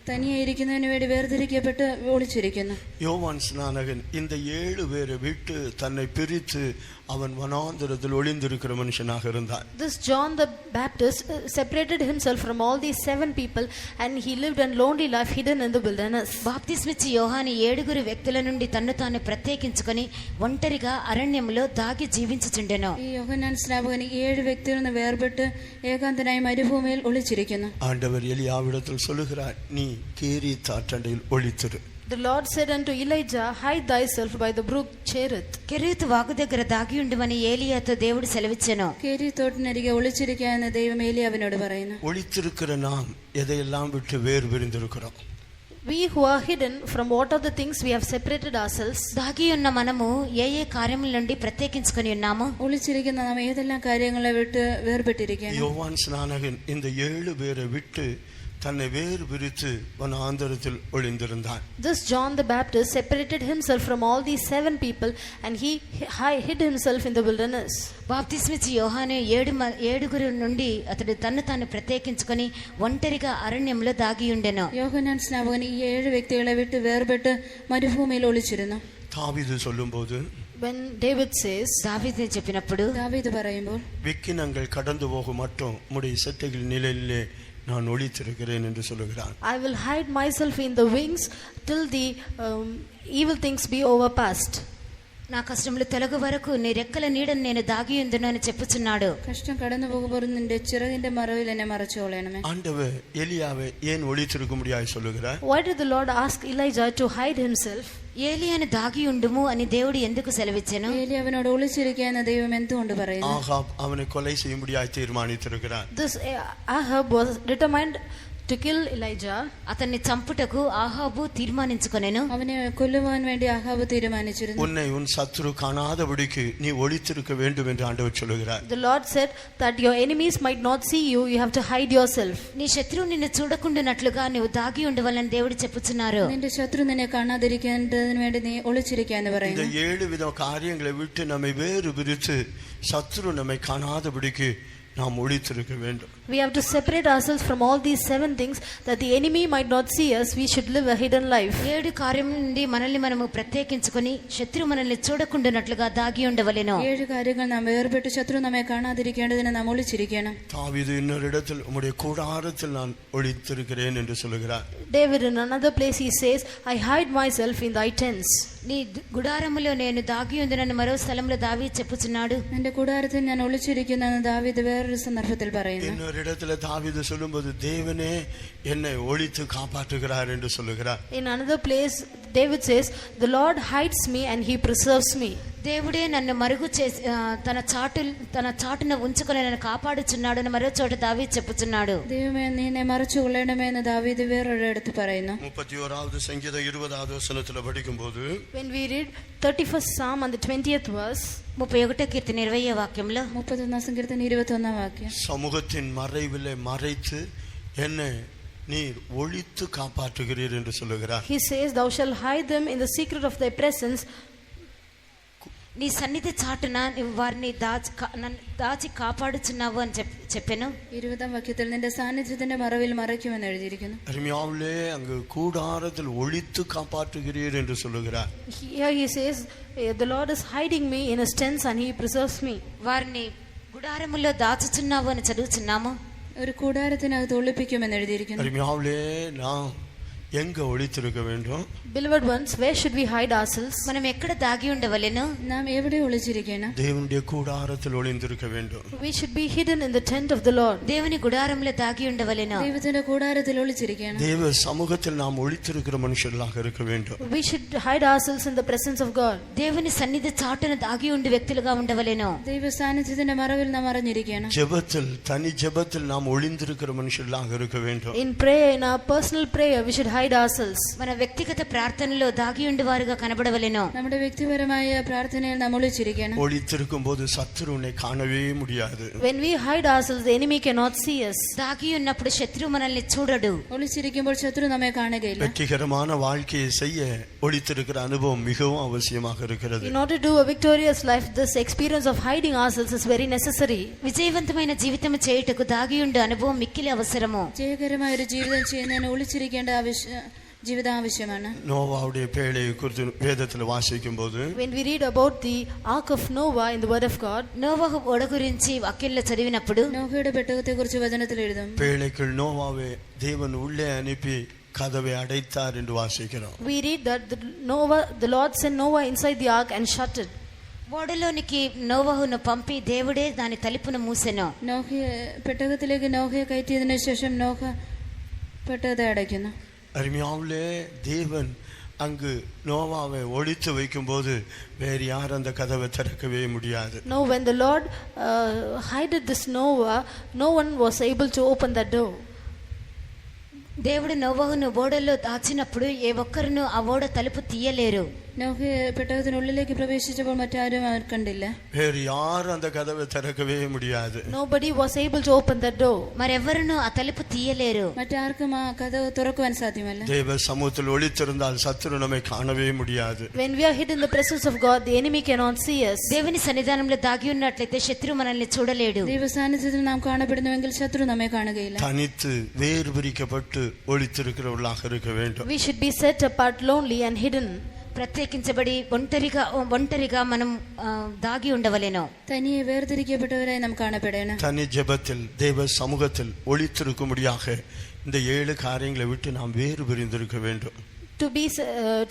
തനിയെ ഇരിക്കുന്നതിന് വേണ്ടി വേർതിരിക്കപ്പെട്ട് ഒളിച്ചിരിക്കുന്നു. யோவான் ஸ்நானகன் இந்த 7 பேரை விட்டு தன்னை பிரித்து அவன் வனாந்தரத்தில் ஒளிந்திருக்கிற மனுஷனாக இருந்தான். This John the Baptist separated himself from all these 7 people, and he lived a lonely life hidden in the wilderness. బాప్తిస్మిచ్చి యోహాను 7 వ్యక్తుల నుండి తన్ను తాను ప్రత్యేకించుకొని ఒంటరిగా అరణ్యములో దాగి జీవించుచుండెను. ഈ യോഹന്നാൻ സ്നാപകൻ 7 വ്യക്തികളിൽ നിന്ന് വേർപെട്ട് ഏകാന്തനായി മരുഭൂമിയിൽ ഒളിച്ചിരിക്കുന്നു. ஆண்டவர் எலியாவிடத்தில் சொல்லுகிறார், நீ கேரீத் ஆற்றண்டையில் ஒளித்திரு. The Lord said unto Elijah, hide thyself by the brook Cherith. కెరీతు వాగు దగ్గర దాగి ఉండుమని ఏలియాతో దేవుడు సెలవిచ్చెను. കേരി തോട്ടിനരികെ ഒളിച്ചിരിക്കാമെന്ന് ദൈവം ഏലിയാവിനോട് പറയുന്നു. ஒளித்திருக்கிற நாம் எதையெல்லாம் விட்டு வேறு பிரிந்திருக்கிறோம். We who are hidden, from what are the things we have separated ourselves? దాగి ఉన్న మనము ఏ కార్యముల నుండి ప్రత్యేకించుకొని ఉన్నాము? ഒളിച്ചിരിക്കുന്ന നാം ഏതെല്ലാം കാര്യങ്ങളെ വിട്ട് വേർപെട്ടിരിക്കുകയാണ്. யோவான் ஸ்நானகன் இந்த 7 பேரை விட்டு தன்னை வேறு பிரித்து வனாந்தரத்தில் ஒளிந்திருந்தான். This John the Baptist separated himself from all these 7 people and he hid himself in the wilderness. బాప్తిస్మిచ్చి యోహాను ఏడుగురు నుండి అతడు తన్ను తాను ప్రత్యేకించుకొని ఒంటరిగా అరణ్యంలో దాగి ఉండెను. യോഹന്നാൻ സ്നാപകൻ ഈ 7 വ്യക്തികളെ വിട്ട് വേർപെട്ട് മരുഭൂമിയിൽ ഒളിച്ചിരുന്നു. தாவீது சொல்லும்போது, When David says, దావీదు చెప్పినప్పుడు, ദാവീദ് പറയുമ്പോൾ, விக்கினங்கள் கடந்து போக மட்டும் உம்முடைய செட்டைகள் நிலையிலே நான் ஒளித்திருக்கிறேன் என்று சொல்லுகிறான். I will hide myself in the wings till the evil things be overpassed. నా కష్టములు తొలగు వరకు నీ రెక్కల నీడను నేను దాగి ఉందును అని చెప్పుచున్నాడు. കഷ്ടം കടന്നു പോകുമ്പോൾ നിന്റെ ചിറകിന്റെ മറവിൽ എന്നെ മറച്ചുകൊള്ളണമേ. ஆண்டவர் எலியாவை ஏன் ஒளித்திருக்க முடியாது சொல்லுகிறார்? Why did the Lord ask Elijah to hide himself? ఏలియాను దాగి ఉండుము అని దేవుడు ఎందుకు సెలవిచ్చెను? ഏലി അവനോട് ഒളിച്ചിരിക്കുക എന്ന് ദൈവം എന്തുകൊണ്ട് പറയുന്നു? ஆகாப் அவனை கொலை செய்யும்படியாக தீர்மானித்திருக்கிறார். This Ahab was determined to kill Elijah. అతన్ని చంపుటకు ఆహాబు తీర్మానించుకొనెను. അവനെ കൊല്ലുവാൻ വേണ്ടി ആഹാബ് തീരുമാനിച്ചിരുന്നു. உன்னை உன் சத்துரு காணாதபடிக்கு நீ ஒளித்திருக்க வேண்டும் என்று ஆண்டவர் சொல்லுகிறார். The Lord said that your enemies might not see you, you have to hide yourself. నీ శత్రువు నిన్ను చూడకుండానట్లుగా నువ్వు దాగి ఉండవాలని దేవుడు చెప్పుచున్నారు. നിന്റെ ശത്രു നിന്നെ കാണാതിരിക്കേണ്ടതിന് വേണ്ടി നീ ഒളിച്ചിരിക്കുക എന്ന് இந்த പറയുന്നു. 7 வித காரியங்களை விட்டு நம்மை வேறு பிரித்து சத்துரு நம்மை காணாதபடிக்கு நாம் ஒளித்திருக்க வேண்டும். We have to separate ourselves from all these 7 things that the enemy might not see us. We should live a hidden life. 7 కార్యం నుండి మనల్ని మనము ప్రత్యేకించుకొని శత్రువు మనల్ని చూడకుండానట్లుగా దాగి ఉండవలెను. 7 കാര്യങ്ങൾ നാം വേർപെട്ട് ശത്രു നമ്മെ കാണാതിരിക്കേണ്ടതിന് നാം ഒളിച്ചിരിക്കണം. தாவீது இன்னொரு இடத்தில் உம்முடைய கூடாரத்தில் நான் ஒளித்திருக்கிறேன் என்று சொல்லுகிறார். David in another place he says, I hide myself in thy tents. నీ గుడారములో నేను దాగి ఉందునని మరో స్థలంలో దావీదు చెప్పుచున్నాడు. എന്റെ കൂടാരത്തിൽ ഞാൻ ഒളിച്ചിരിക്കുന്നു എന്ന് ദാവീദ് വേറൊരു സന്ദർഭത്തിൽ പറയുന്നു. இன்னொரு இடத்துல தாவீது சொல்லும்போது தேவனே என்னை ஒளித்து காப்பாற்றுகிறார் என்று சொல்லுகிறார். In another place David says, the Lord hides me and he preserves me. దేవుడే నన్ను మరుగు చేసి తన చాటున ఉంచుకొని నన్ను కాపాడుచున్నాడు అని మరో చోట దావీదు చెప్పుచున్నాడు. ദൈവമേ നീ എന്നെ മറച്ചുകൊള്ളണമേ എന്ന് ദാവീദ് വേറൊരിടത്ത് പറയുന്നു. 31வது சங்கீதம் 20வது வசனத்துல படிக்கும்போது, When we read 31st Psalm on the 20th verse, 31వ కీర్తన 20వ వాక్యంలో, 31ാം സങ്കീർത്തനം 21ാം വാക്യം, சமூகத்தின் மறைவிலே மறைத்து என்னை நீர் ஒளித்து காப்பாற்றுகிறீர் என்று சொல்லுகிறார். he says, thou shalt hide them in the secret of thy presence. నీ సన్నిధి చాటున వారిని దాచి కాపాడుచున్నావు అని చెప్పాను. 20ാം വാക്യത്തിൽ നിന്റെ സാന്നിധ്യത്തിന്റെ മറവിൽ മറയ്ക്കുമെന്ന് എഴുതിയിരിക്കുന്നു. அருமையாவிலே அங்கு கூடாரத்தில் ஒளித்து காப்பாற்றுகிறீர் என்று சொல்லுகிறார். Here he says, the Lord is hiding me in his tents and he preserves me. వారిని గుడారములో దాచుచున్నావు అని చదువుచున్నాము. ഒരു കൂടാരത്തിനകത്ത് ഒളിപ്പിക്കുമെന്ന് എഴുതിയിരിക്കുന്നു. அருமையாவிலே நாம் எங்க ஒளித்திருக்க வேண்டும்? Beloved ones, where should we hide ourselves? మనం ఎక్కడ దాగి ఉండవలెను? നാം എവിടെ ഒളിച്ചിരിക്കണം? தேவனுடைய கூடாரத்தில் ஒளிந்திருக்க வேண்டும். We should be hidden in the tent of the Lord. దేవుని గుడారంలో దాగి ఉండవలెను. ദൈവത്തിന്റെ കൂടാരത്തിൽ ഒളിച്ചിരിക്കണം. தேவ சமூகத்தில் நாம் ஒளித்திருக்கிற மனுஷர்களாக இருக்க வேண்டும். We should hide ourselves in the presence of God. దేవుని సన్నిధి చాటున దాగి ఉండి వ్యక్తులుగా ఉండవలెను. ദൈവ സാന്നിധ്യത്തിന്റെ മറവിൽ നാം അറിഞ്ഞിരിക്കണം. ஜெபத்தில் தனி ஜெபத்தில் நாம் ஒளிந்திருக்கிற மனுஷர்களாக இருக்க வேண்டும். In prayer, in our personal prayer, we should hide ourselves. మన వ్యక్తిగత ప్రార్థనలో దాగి ఉండివారుగా కనబడవలెను. നമ്മുടെ വ്യക്തിപരമായ പ്രാർത്ഥനയിൽ നാം ഒളിച്ചിരിക്കണം. ஒளித்திருக்கும் போது சத்துருனை காணவே முடியாது. When we hide ourselves, the enemy cannot see us. దాగి ఉన్నప్పుడు శత్రువు మనల్ని చూడడు. ഒളിച്ചിരിക്കുമ്പോൾ ശത്രു നമ്മെ കാണുകയില്ല. வெற்றிகரமான வாழ்க்கையை செய்ய ஒளித்திருக்கிற அனுபவம் மிகவும் அவசியமாக இருக்கிறது. In order to do a victorious life, this experience of hiding ourselves is very necessary. విజయవంతమైన జీవితం చేయుటకు దాగి ఉండే అనుభవం మిక్కిలి అవసరము. ജയകരമായ ഒരു ജീവിതം ചെയ്യുന്നതിന് ഒളിച്ചിരിക്കേണ്ട ജീവിതം ആവശ്യമാണ്. நோவாவுடைய பேழையை குறித்து வேதத்தில் வாசிக்கும்போது, When we read about the ark of Noah in the word of God, నోవహు ఓడ గురించి వాక్యంలో చదివినప్పుడు, നോഹയുടെ പെട്ടകത്തെക്കുറിച്ച് വചനത്തിൽ എഴുതും, பேழைக்குள் நோவாவை தேவன் உள்ளே அனுப்பி கதவை அடைத்தார் என்று வாசிக்கிறோம். we read that the Lord sent Noah inside the ark and shut it. ఓడలోనికి నోవహును పంపి దేవుడే దాని తలుపును మూసెను. പെട്ടകത്തിലേക്ക് നോഹയെ കയറ്റിയതിനു ശേഷം നോഹ പെട്ടകത്തെ അടയ്ക്കുന്നു. அருமையாவிலே தேவன் அங்கு நோவாவை ஒளித்து வைக்கும்போது வேறு யார் அந்த கதவை திறக்கவே முடியாது. No, when the Lord hid this Noah, no one was able to open that door. దేవుడు నోవహును ఓడలో దాచినప్పుడు ఏ ఒక్కరును ఆ ఓడ తలుపు తీయలేరు. നോഹ പെട്ടകത്തിനുള്ളിലേക്ക് പ്രവേശിച്ചപ്പോൾ മറ്റാരും അവർ കണ്ടില്ല. வேறு யாரும் அந்த கதவை திறக்கவே முடியாது. Nobody was able to open that door. మరెవరును ఆ తలుపు తీయలేరు. മറ്റാർക്കും ആ കതവ് തുറക്കുവാൻ സാധ്യമല്ല. தேவ சமூகத்தில் ஒளித்திருந்தால் சத்துரு நம்மை காணவே முடியாது. When we are hid in the presence of God, the enemy cannot see us. దేవుని సన్నిధానంలో దాగి ఉన్నట్లయితే శత్రువు మనల్ని చూడలేడు. ദൈവ സാന്നിധ്യത്തിൽ നാം കാണപ്പെടുന്നുവെങ്കിൽ ശത്രു നമ്മെ കാണുകയില്ല. தனித்து வேறு பிரிக்கப்பட்டு ஒளித்திருக்கிறவர்களாக இருக்க வேண்டும். We should be set apart, lonely and hidden. ప్రత్యేకించబడి ఒంటరిగా మనం దాగి ఉండవలెను. തനിയെ വേർതിരിക്കപ്പെട്ടവരായി നാം കാണപ്പെടണം. தனி ஜெபத்தில் தேவ சமூகத்தில் ஒளித்திருக்கும்படியாக இந்த 7 காரியங்களை விட்டு நாம் வேறு பிரிந்திருக்க வேண்டும்.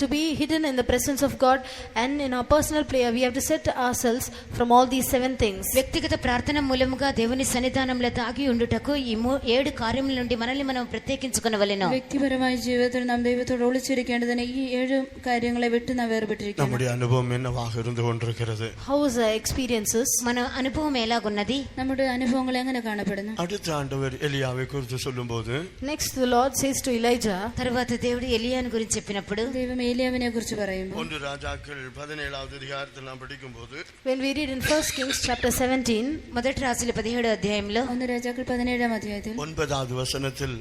To be hidden in the presence of God and in our personal prayer, we have to set ourselves from all these 7 things. వ్యక్తిగత ప్రార్థన మూలముగా దేవుని సన్నిధానంలో దాగి ఉండుటకు ఈ 7 కార్యముల నుండి మనల్ని మనం ప్రత్యేకించుకొనవలెను. വ്യക്തിപരമായ ജീവിതത്തിൽ നാം ദൈവത്തോട് ഒളിച്ചിരിക്കേണ്ടതിന് ഈ 7 കാര്യങ്ങളെ വിട്ട് നാം വേർപെട്ടിരിക്കണം. நம்முடைய அனுபவம் என்னவாக இருந்து கொண்டிருக்கிறது? How is our experiences? మన అనుభవం ఎలాగున్నది? നമ്മുടെ അനുഭവങ്ങൾ എങ്ങനെ കാണപ്പെടുന്നു? அடுத்த ஆண்டவர் எலியாவை குறித்து சொல்லும்போது, Next the Lord says to Elijah, తర్వాత దేవుడు ఎలియాను గురించి చెప్పినప్పుడు, ദൈവം ഏലിയാവിനെ കുറിച്ച് പറയുമ്പോൾ 1 ராஜாக்கள் 17வது அதிகாரத்தில் நாம் படிக்கும்போது, when we read in 1 Kings chapter 17, మొదటి రాజుల 17వ అధ్యాయంలో 1 രാജാക്കൾ 17ാം അധ്യായത്തിൽ 9வது வசனத்தில்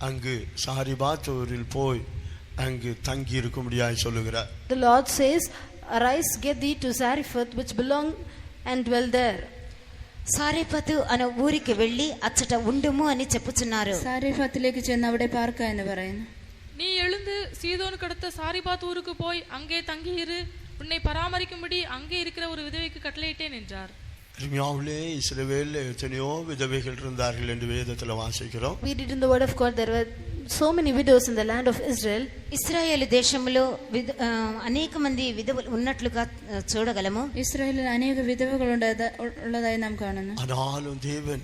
அங்கு சாரிபாத் ஊரில் போய் அங்கு தங்கி இருக்கும்படியாய் சொல்லுகிறார். the Lord says, arise, get thee to Zarephath, which belong and dwell there. సారేపతు అనే ఊరికి వెళ్ళి అచ్చట ఉండుము అని చెప్పుచున్నారు. സാരേഫത്തിലേക്ക് ചെന്ന് അവിടെ പാർക്ക എന്ന് പറയുന്നു. நீ எழுந்து சீதோனுக்கு அடுத்த சாரிபாத் ஊருக்கு போய் அங்கே தங்கியிரு, உன்னை பராமரிக்கும்படி அங்கே இருக்கிற ஒரு விதவைக்கு கட்டளையிட்டேன் என்றார். அருமையாவிலே இஸ்ரவேலில் எத்தனையோ விதவைகள் இருந்தார்கள் என்று வேதத்தில் வாசிக்கிறோம். We read in the word of God there were so many widows in the land of Israel. ఇశ్రాయేలు దేశంలో అనేక మంది విధవలు ఉన్నట్లుగా చూడగలము. ഇസ്രായേലിൽ അനേക വിധവകൾ ഉള്ളതായി നാം കാണുന്നു. ஆனாலும் தேவன்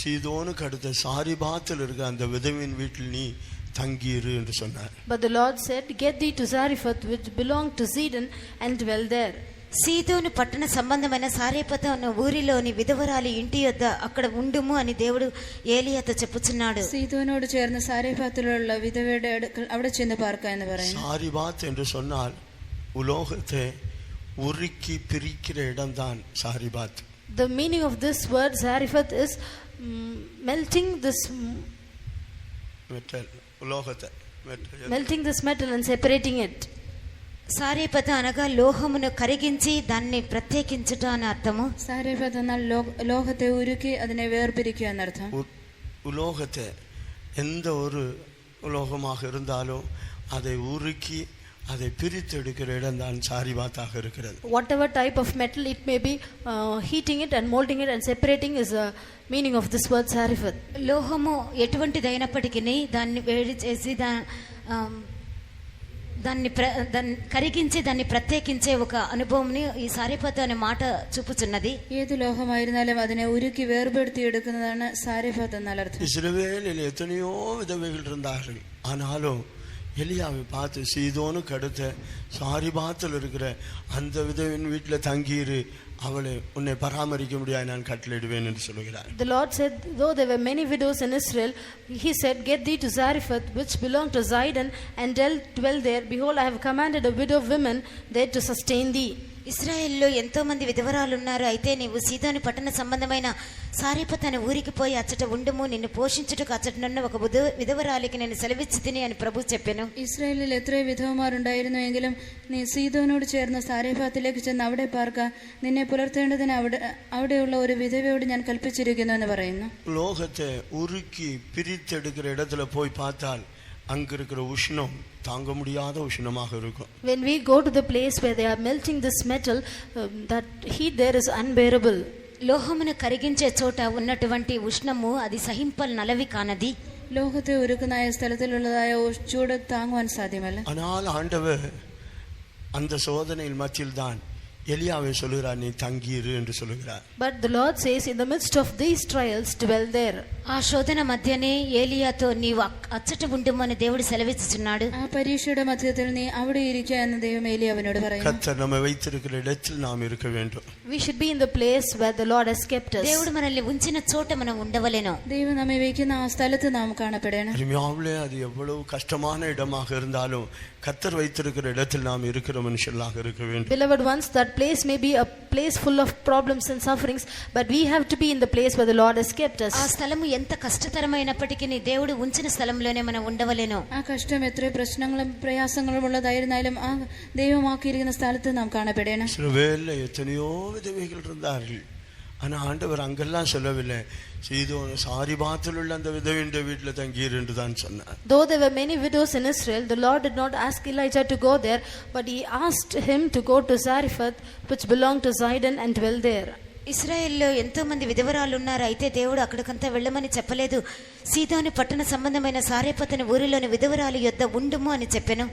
சீதோனுக்கு அடுத்த சாரிபாத்தில் இருக்க அந்த விதவின் வீட்டில் நீ தங்கியிரு என்று சொன்னார். But the Lord said, get thee to Zarephath, which belonged to Zidon, and dwell there. సీదోను పట్టణ సంబంధమైన సారేపతు అన్న ఊరిలోని విధవరాలి ఇంటి యొద్ద అక్కడ ఉండుము అని దేవుడు ఏలియాతో చెప్పుచున్నాడు. സീദോനോട് ചേർന്ന് സാരേഫത്തിലുള്ള വിധവയുടെ അടുക്കൽ അവിടെ ചെന്ന് പാർക്ക എന്ന് പറയുന്നു. சாரிபாத் என்று சொன்னால் உலோகத்தை உருக்கி பிரிக்கிற இடம்தான் சாரிபாத். The meaning of this word Zarephath is melting this metal, உலோகத்தை melting this metal and separating it. సారేపత అనగా లోహమును కరిగించి దాన్ని ప్రత్యేకించుట అని అర్థము. സാരേഫത്ത് എന്നാൽ ലോഹത്തെ ഉരുക്കി അതിനെ വേർപിരിക്കുക എന്നർത്ഥം. உலோகத்தை எந்த ஒரு உலோகமாக இருந்தாலும் அதை உருக்கி அதை பிரித்து எடுக்கிற இடம் தான் சாரிபாத்தாக இருக்கிறது. Whatever type of metal it may be, heating it and molding it and separating is the meaning of this word Zarephath. లోహము ఎటువంటిదైనప్పటికీ దాన్ని వేడి చేసి దాన్ని కరిగించి దాన్ని ప్రత్యేకించే ఒక అనుభవంని ఈ సారేపతు అనే మాట చూపుచున్నది. ഏത് ലോഹമായിരുന്നാലും അതിനെ ഉരുക്കി വേർപെടുത്തി എടുക്കുന്നതാണ് സാരേഫത്ത് എന്നാൽ അർത്ഥം. இஸ்ரவேலில் எத்தனையோ விதவைகள் இருந்தார்கள். ஆனாலும் எலியாவை பார்த்து சீதோனுக்கு அடுத்த சாரிபாத்தில் இருக்கிற அந்த விதவின் வீட்டில் தங்கியிரு, அவளை உன்னை பராமரிக்க முடியாது, நான் கட்டளையிடுவேன் என்று சொல்கிறார். The Lord said, though there were many widows in Israel, he said, get thee to Zarephath, which belonged to Zidon, and dwell there. Behold, I have commanded a widow woman there to sustain thee. ఇశ్రాయేల్లో ఎంతో మంది విధవరాలు ఉన్నారు. అయితే నీవు సీదోను పట్టణ సంబంధమైన సారేపతు అనే ఊరికి పోయి అచ్చట ఉండుము, నిన్ను పోషించుటకు అచ్చటనున్న ఒక విధవరాలికి నేను సెలవిచ్చి తిని అని ప్రభు చెప్పాను. ഇസ്രായേലിൽ എത്രയോ വിധവമാരുണ്ടായിരുന്നു എങ്കിലും നീ സീദോനോട് ചേർന്ന് സാരേഫത്തിലേക്ക് ചെന്ന് അവിടെ പാർക്ക, നിന്നെ പുലർത്തേണ്ടതിന് അവിടെയുള്ള ഒരു വിധവയോട് ഞാൻ കൽപ്പിച്ചിരിക്കുന്നു എന്ന് പറയുന്നു. லோகத்தை உருக்கி பிரித்தெடுக்கிற இடத்துல போய் பார்த்தால் அங்க இருக்கிற உஷ்ணம் தாங்க முடியாத உஷ்ணமாக இருக்கும். When we go to the place where they are melting this metal, that heat there is unbearable. లోహమును కరిగించే చోట ఉన్నటువంటి ఉష్ణము అది సహింపల్ నలవి కానది. ലോഹത്തെ ഉരുക്കുന്ന സ്ഥലത്തിലുള്ളതായ ചൂട് താങ്ങുവാൻ സാധ്യമല്ല. ஆனால் ஆண்டவர் அந்த சோதனையில் மத்தியில் தான் எலியாவை சொல்கிறார், நீ தங்கியிரு என்று சொல்கிறார். But the Lord says, in the midst of these trials dwell there. ఆ శోధన మధ్యనే ఏలియాతో నీవు అచ్చట ఉండుమని దేవుడు సెలవిస్తున్నాడు. ആ പരീക്ഷയുടെ മധ്യത്തിൽ നീ അവിടെ ഇരിക്കുക എന്ന് ദൈവം ഏലിയാവിനോട് പറയുന്നു. கர்த்தர் நம்மை வைத்திருக்கிற இடத்தில் நாம் இருக்க வேண்டும். We should be in the place where the Lord has kept us. దేవుడు మనల్ని ఉంచిన చోట మనం ఉండవలెను. ദൈവം നമ്മെ വയ്ക്കുന്ന ആ സ്ഥലത്ത് നാം കാണപ്പെടണം. அருமையாவே அது எவ்வளவு கஷ்டமான இடமாக இருந்தாலும் கர்த்தர் வைத்திருக்கிற இடத்தில் நாம் இருக்கிற மனுஷர்களாக இருக்க வேண்டும். Beloved ones, that place may be a place full of problems and sufferings, but we have to be in the place where the Lord has kept us. ఆ స్థలము ఎంత కష్టతరమైనప్పటికీ దేవుడు ఉంచిన స్థలంలోనే మనం ఉండవలెను. ആ കഷ്ടം എത്ര പ്രശ്നങ്ങളും പ്രയാസങ്ങളും ഉള്ളതായിരുന്നാലും ആ ദൈവമാക്കിയിരിക്കുന്ന സ്ഥലത്ത് നാം കാണപ്പെടണം. இஸ்ரவேல்ல எத்தனையோ விதவைகள் இருந்தார்கள். ஆனா ஆண்டவர் அங்கெல்லாம் சொல்லவில்லை, சீதோன் சாரிபாத்தில் உள்ள அந்த விதவையின் வீட்டில் தங்கீர் என்று தான் சொன்னார். Though there were many widows in Israel, the Lord did not ask Elijah to go there, but he asked him to go to Zarephath, which belonged to Zidon, and dwell there. ఇశ్రాయేల్లో ఎంతో మంది విధవరాలు ఉన్నారు. అయితే దేవుడు అక్కడికంతా వెళ్ళమని చెప్పలేదు. సీదోను పట్టణ సంబంధమైన సారేపత్ అనే ఊరిలోని విధవరాలు యొద్ద ఉండుము అని చెప్పెను.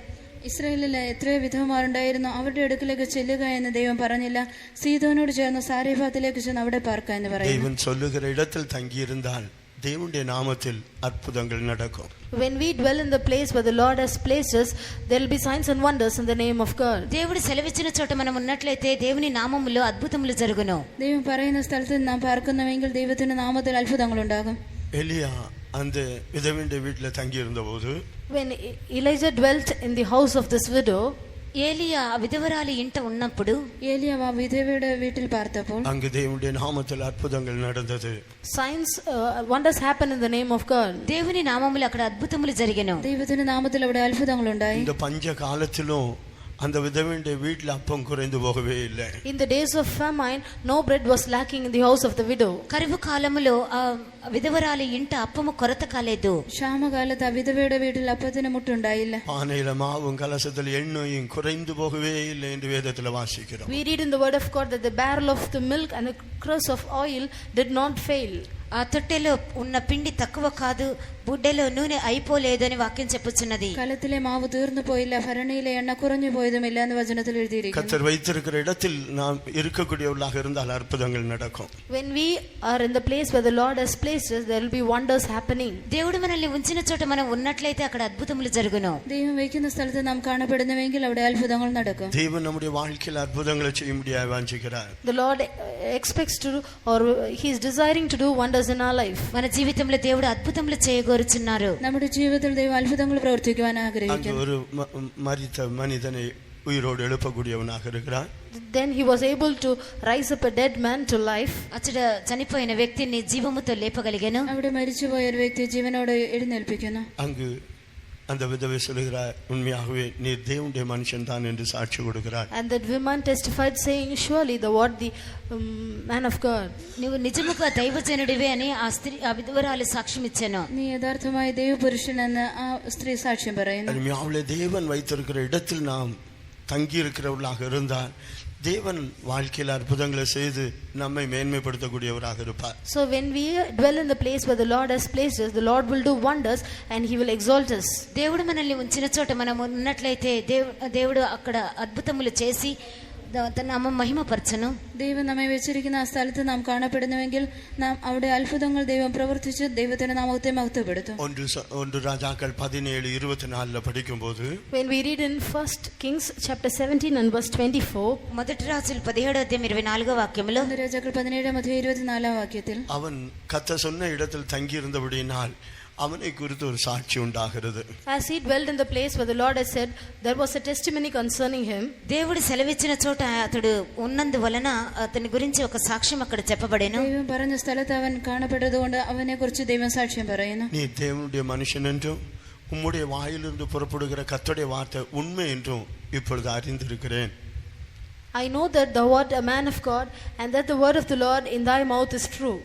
ഇസ്രായേലിൽ എത്രയോ വിധവമാരുണ്ടായിരുന്നു, അവരുടെ അടുക്കിലേക്ക് ചെല്ലുക എന്ന് ദൈവം പറഞ്ഞില്ല. സീദോനോട് ചേർന്ന് സാരേഫാത്തിലേക്ക് ചെന്ന് അവിടെ പാർക്കുക എന്ന് പറയുന്നു. தேவன் சொல்லுகிற இடத்தில் தங்கியிருந்தால் தேவனுடைய நாமத்தில் அற்புதங்கள் நடக்கும். When we dwell in the place where the Lord has placed us, there will be signs and wonders in the name of God. దేవుడు సెలవిచ్చిన చోట మనం ఉన్నట్లయితే దేవుని నామములో అద్భుతములు జరుగును. ദൈവം പറയുന്ന സ്ഥലത്ത് നാം പാർക്കുന്നുവെങ്കിൽ ദൈവത്തിന്റെ നാമത്തിൽ അത്ഭുതങ്ങൾ ഉണ്ടാകും. எலியா அந்த விதவையின் வீட்டில் தங்கியிருந்த போது, When Elijah dwelt in the house of this widow, ఏలియా విధవరాలి ఇంట ఉన్నప్పుడు ഏലിയാവ് ആ വിധവയുടെ വീട്ടിൽ പാർത്തപ്പോൾ அங்கு தேவனுடைய நாமத்தில் அற்புதங்கள் நடந்தது. signs, wonders happen in the name of God. దేవుని నామములో అక్కడ అద్భుతములు జరిగెను. ദൈവത്തിന്റെ നാമത്തിൽ അവിടെ അത്ഭുതങ്ങൾ ഉണ്ടായി. இந்த பஞ்ச காலத்திலும் அந்த விதவையின் வீட்டில் அப்பம் குறைந்து போகவே இல்லை. In the days of famine, no bread was lacking in the house of the widow. కరువు కాలములో ఆ విధవరాలి ఇంట అప్పము కొరత కాలేదు. ക്ഷാമകാലത്ത് ആ വിധവയുടെ വീട്ടിൽ അപ്പത്തിന് മുട്ടുണ്ടായില്ല. பானையில மாவும் கலசத்தில் எண்ணெயும் குறைந்து போகவே இல்லை என்று வேதத்தில் வாசிக்கிறோம். We read in the word of God that the barrel of the milk and the cruse of oil did not fail. ఆ తొట్టెలో ఉన్న పిండి తక్కువ కాదు, బుడ్డెలో నూనె అయిపోలేదని వాక్యం చెప్పుచున్నది. കലത്തിലെ മാവ് തീർന്നു പോയില്ല, ഭരണിയിലെ എണ്ണ കുറഞ്ഞു പോയതുമില്ല എന്ന് വചനത്തിൽ എഴുതിയിരിക്കുന്നു. கர்த்தர் வைத்திருக்கிற இடத்தில் நாம் இருக்கக்கூடியவர்களாக இருந்தால் அற்புதங்கள் நடக்கும். When we are in the place where the Lord has placed us, there will be wonders happening. దేవుడు మనల్ని ఉంచిన చోట మనం ఉన్నట్లయితే అక్కడ అద్భుతములు జరుగును. ദൈവം വയ്ക്കുന്ന സ്ഥലത്ത് നാം കാണപ്പെടുന്നുവെങ്കിൽ അവിടെ അത്ഭുതങ്ങൾ നടക്കും. தேவன் நம்முடைய வாழ்க்கையில் அற்புதங்களை செய்ய முடியாது வாஞ்சிக்கிறார். The Lord expects to do, or he is desiring to do wonders in our life. మన జీవితంలో దేవుడు అద్భుతములు చేయగోరుచున్నారు. നമ്മുടെ ജീവിതത്തിൽ ദൈവം അത്ഭുതങ്ങൾ പ്രവർത്തിക്കുവാൻ அங்கு ആഗ്രഹിക്കുന്നു. ஒரு மரித்த மனிதனை உயிரோடு எழுப்பக்கூடியவனாக இருக்கிறார். Then he was able to rise up a dead man to life. అచ్చట చనిపోయిన వ్యక్తిని జీవముతో లేపగలిగెను. അവിടെ മരിച്ചുപോയ ഒരു വ്യക്തി ജീവനോടെ എഴുന്നേൽപ്പിക്കുന്നു. அங்கு அந்த விதவை சொல்கிறார், உண்மையாகவே நீர் தேவனுடைய மனுஷன் தான் என்று சாட்சி கொடுக்கிறார். And that woman testified, saying, surely the man of God. నువ్వు నిజముగా దైవజనుడివే అని ఆ విధవరాలు సాక్ష్యం ఇచ్చాను. നീ യഥാർത്ഥമായ ദൈവപുരുഷനെന്ന് ആ സ്ത്രീ സാക്ഷ്യം പറയുന്നു. அருமையாவே தேவன் வைத்திருக்கிற இடத்தில் நாம் தங்கி இருக்கிறவர்களாக இருந்தால் தேவன் வாழ்க்கையில் அற்புதங்களை செய்து நம்மை மேன்மைப்படுத்தக்கூடியவராக இருப்பார். So when we dwell in the place where the Lord has placed us, the Lord will do wonders and he will exalt us. దేవుడు మనల్ని ఉంచిన చోట మనం ఉన్నట్లయితే దేవుడు అక్కడ అద్భుతములు చేసి తన నామం మహిమపరచను. ദൈവം നമ്മെ വെച്ചിരിക്കുന്ന ആ സ്ഥലത്ത് നാം കാണപ്പെടുന്നുവെങ്കിൽ നാം അവിടെ അത്ഭുതങ്ങൾ ദൈവം പ്രവർത്തിച്ച് ദൈവത്തിന്റെ നാമത്തെ മഹത്വപ്പെടുത്തും. ஒன்று ராஜாக்கள் 17:24 படிக்கும்போது, when we read in 1 Kings chapter 17 and verse 24, మొదటి రాజులు 17:24 వాక్యములో, രാജാക്കൾ 17:24 വാക്യത്തിൽ, அவன் கர்த்தர் சொன்ன இடத்தில் தங்கி இருந்தபடியினால் அவனை குறித்து ஒரு சாட்சி உண்டாகிறது. as he dwelled in the place where the Lord has said, there was a testimony concerning him. దేవుడు సెలవిచ్చిన చోట అతడు ఉన్నందువలన అతని గురించి ఒక సాక్ష్యం అక్కడ చెప్పబడెను. ദൈവം പറഞ്ഞ സ്ഥലത്ത് അവൻ കാണപ്പെട്ടതുകൊണ്ട് അവനെ കുറിച്ച് ദൈവം സാക്ഷ്യം പറയുന്നു. நீ தேவனுடைய மனுஷன் என்றும் உம்முடைய வாயிலிருந்து புறப்படுகிற கர்த்தருடைய வார்த்தை உண்மை என்றும் இப்பொழுது அறிந்திருக்கிறேன். I know that thou art a man of God, and that the word of the Lord in thy mouth is true.